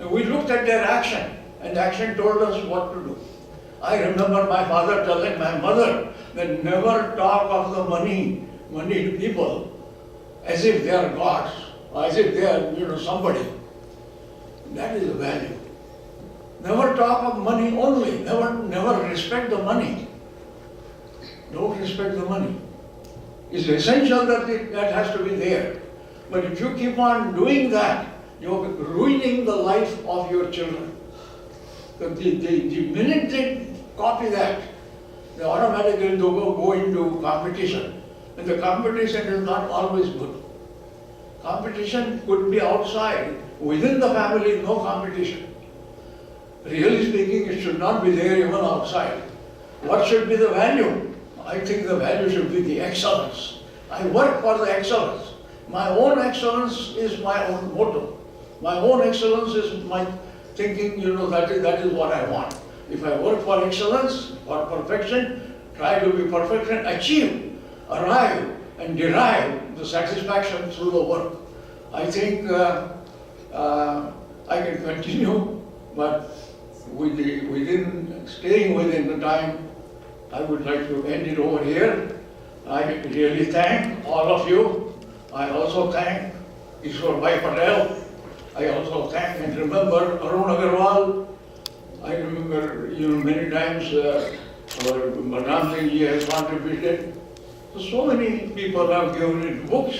And we looked at their action, and action told us what to do. I remember my father telling my mother that never talk of the moneyed people as if they are gods, or as if they are, somebody. That is the value. Never talk of money only, never respect the money. Don't respect the money. It's essential that that has to be there. But if you keep on doing that, you're ruining the life of your children. The minute they copy that, they automatically go into competition. And the competition is not always good. Competition could be outside. Within the family, no competition. Really speaking, it should not be there even outside. What should be the value? I think the value should be the excellence. I work for the excellence. My own excellence is my own motto. My own excellence is my thinking, that is what I want. If I work for excellence, for perfection, try to be perfect and achieve, arrive and derive the satisfaction through the work. I think I can continue, but staying within the time, I would like to end it over here. I really thank all of you. I also thank Ishwar Bhai Patel. I also thank and remember Arun Agarwal. I remember, many times our Madam Ji has contributed. So many people have given it books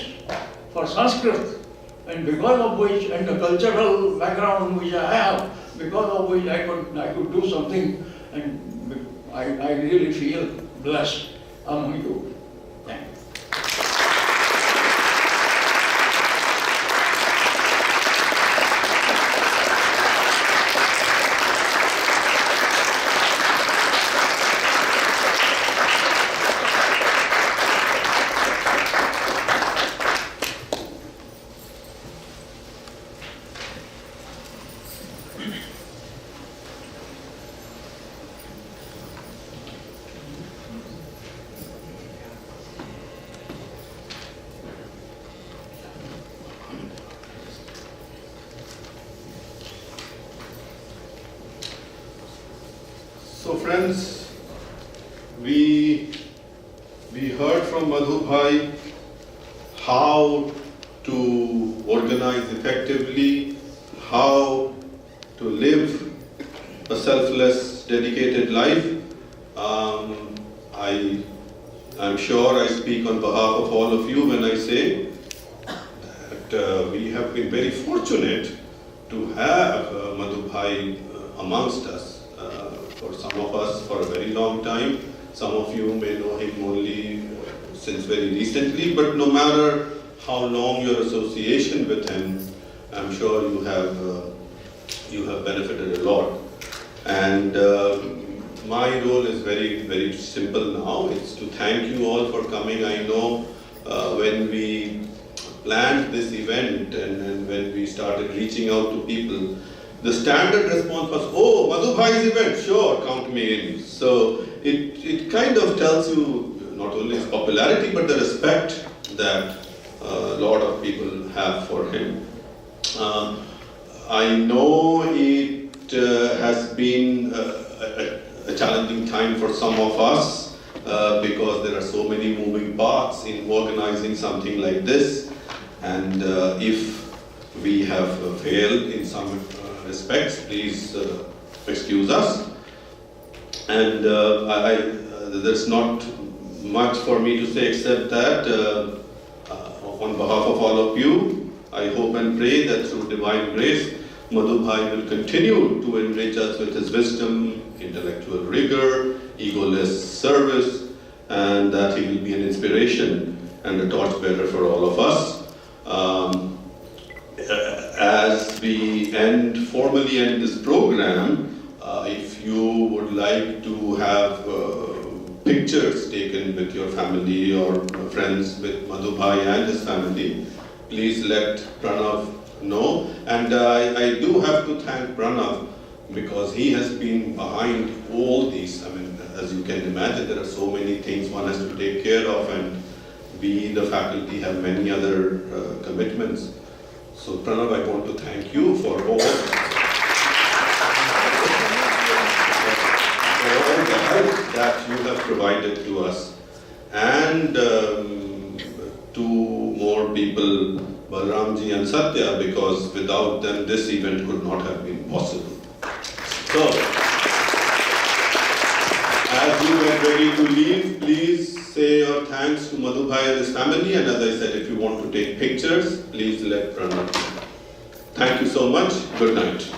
for Sanskrit, and because of which, and the cultural background which I have, because of which I could do something, and I really feel blessed among you. Thank you. So friends, we heard from Madhu Bhai how to organize effectively, how to live a selfless, dedicated life. I'm sure I speak on behalf of all of you when I say that we have been very fortunate to have Madhu Bhai amongst us. For some of us for a very long time, some of you may know him only since very recently, but no matter how long your association with him, I'm sure you have benefited a lot. And my role is very, very simple now. It's to thank you all for coming. I know when we planned this event and when we started reaching out to people, the standard response was, oh, Madhu Bhai's event, sure, count me in. So it kind of tells you not only his popularity, but the respect that a lot of people have for him. I know it has been a challenging time for some of us because there are so many moving parts in organizing something like this. And if we have failed in some respects, please excuse us. And there's not much for me to say except that on behalf of all of you, I hope and pray that through divine grace, Madhu Bhai will continue to enrich us with his wisdom, intellectual rigor, egoless service, and that he will be an inspiration and a torchbearer for all of us. As we formally end this program, if you would like to have pictures taken with your family or friends with Madhu Bhai and his family, please let Pranav know. And I do have to thank Pranav because he has been behind all these. I mean, as you can imagine, there are so many things one has to take care of, and we, the faculty, have many other commitments. So Pranav, I want to thank you for all the help that you have provided to us, and to more people, Balramji and Satya, because without them this event could not have been possible. So, as you get ready to leave, please say your thanks to Madhu Bhai and his family, and as I said, if you want to take pictures, please let Pranav know. Thank you so much. Good night.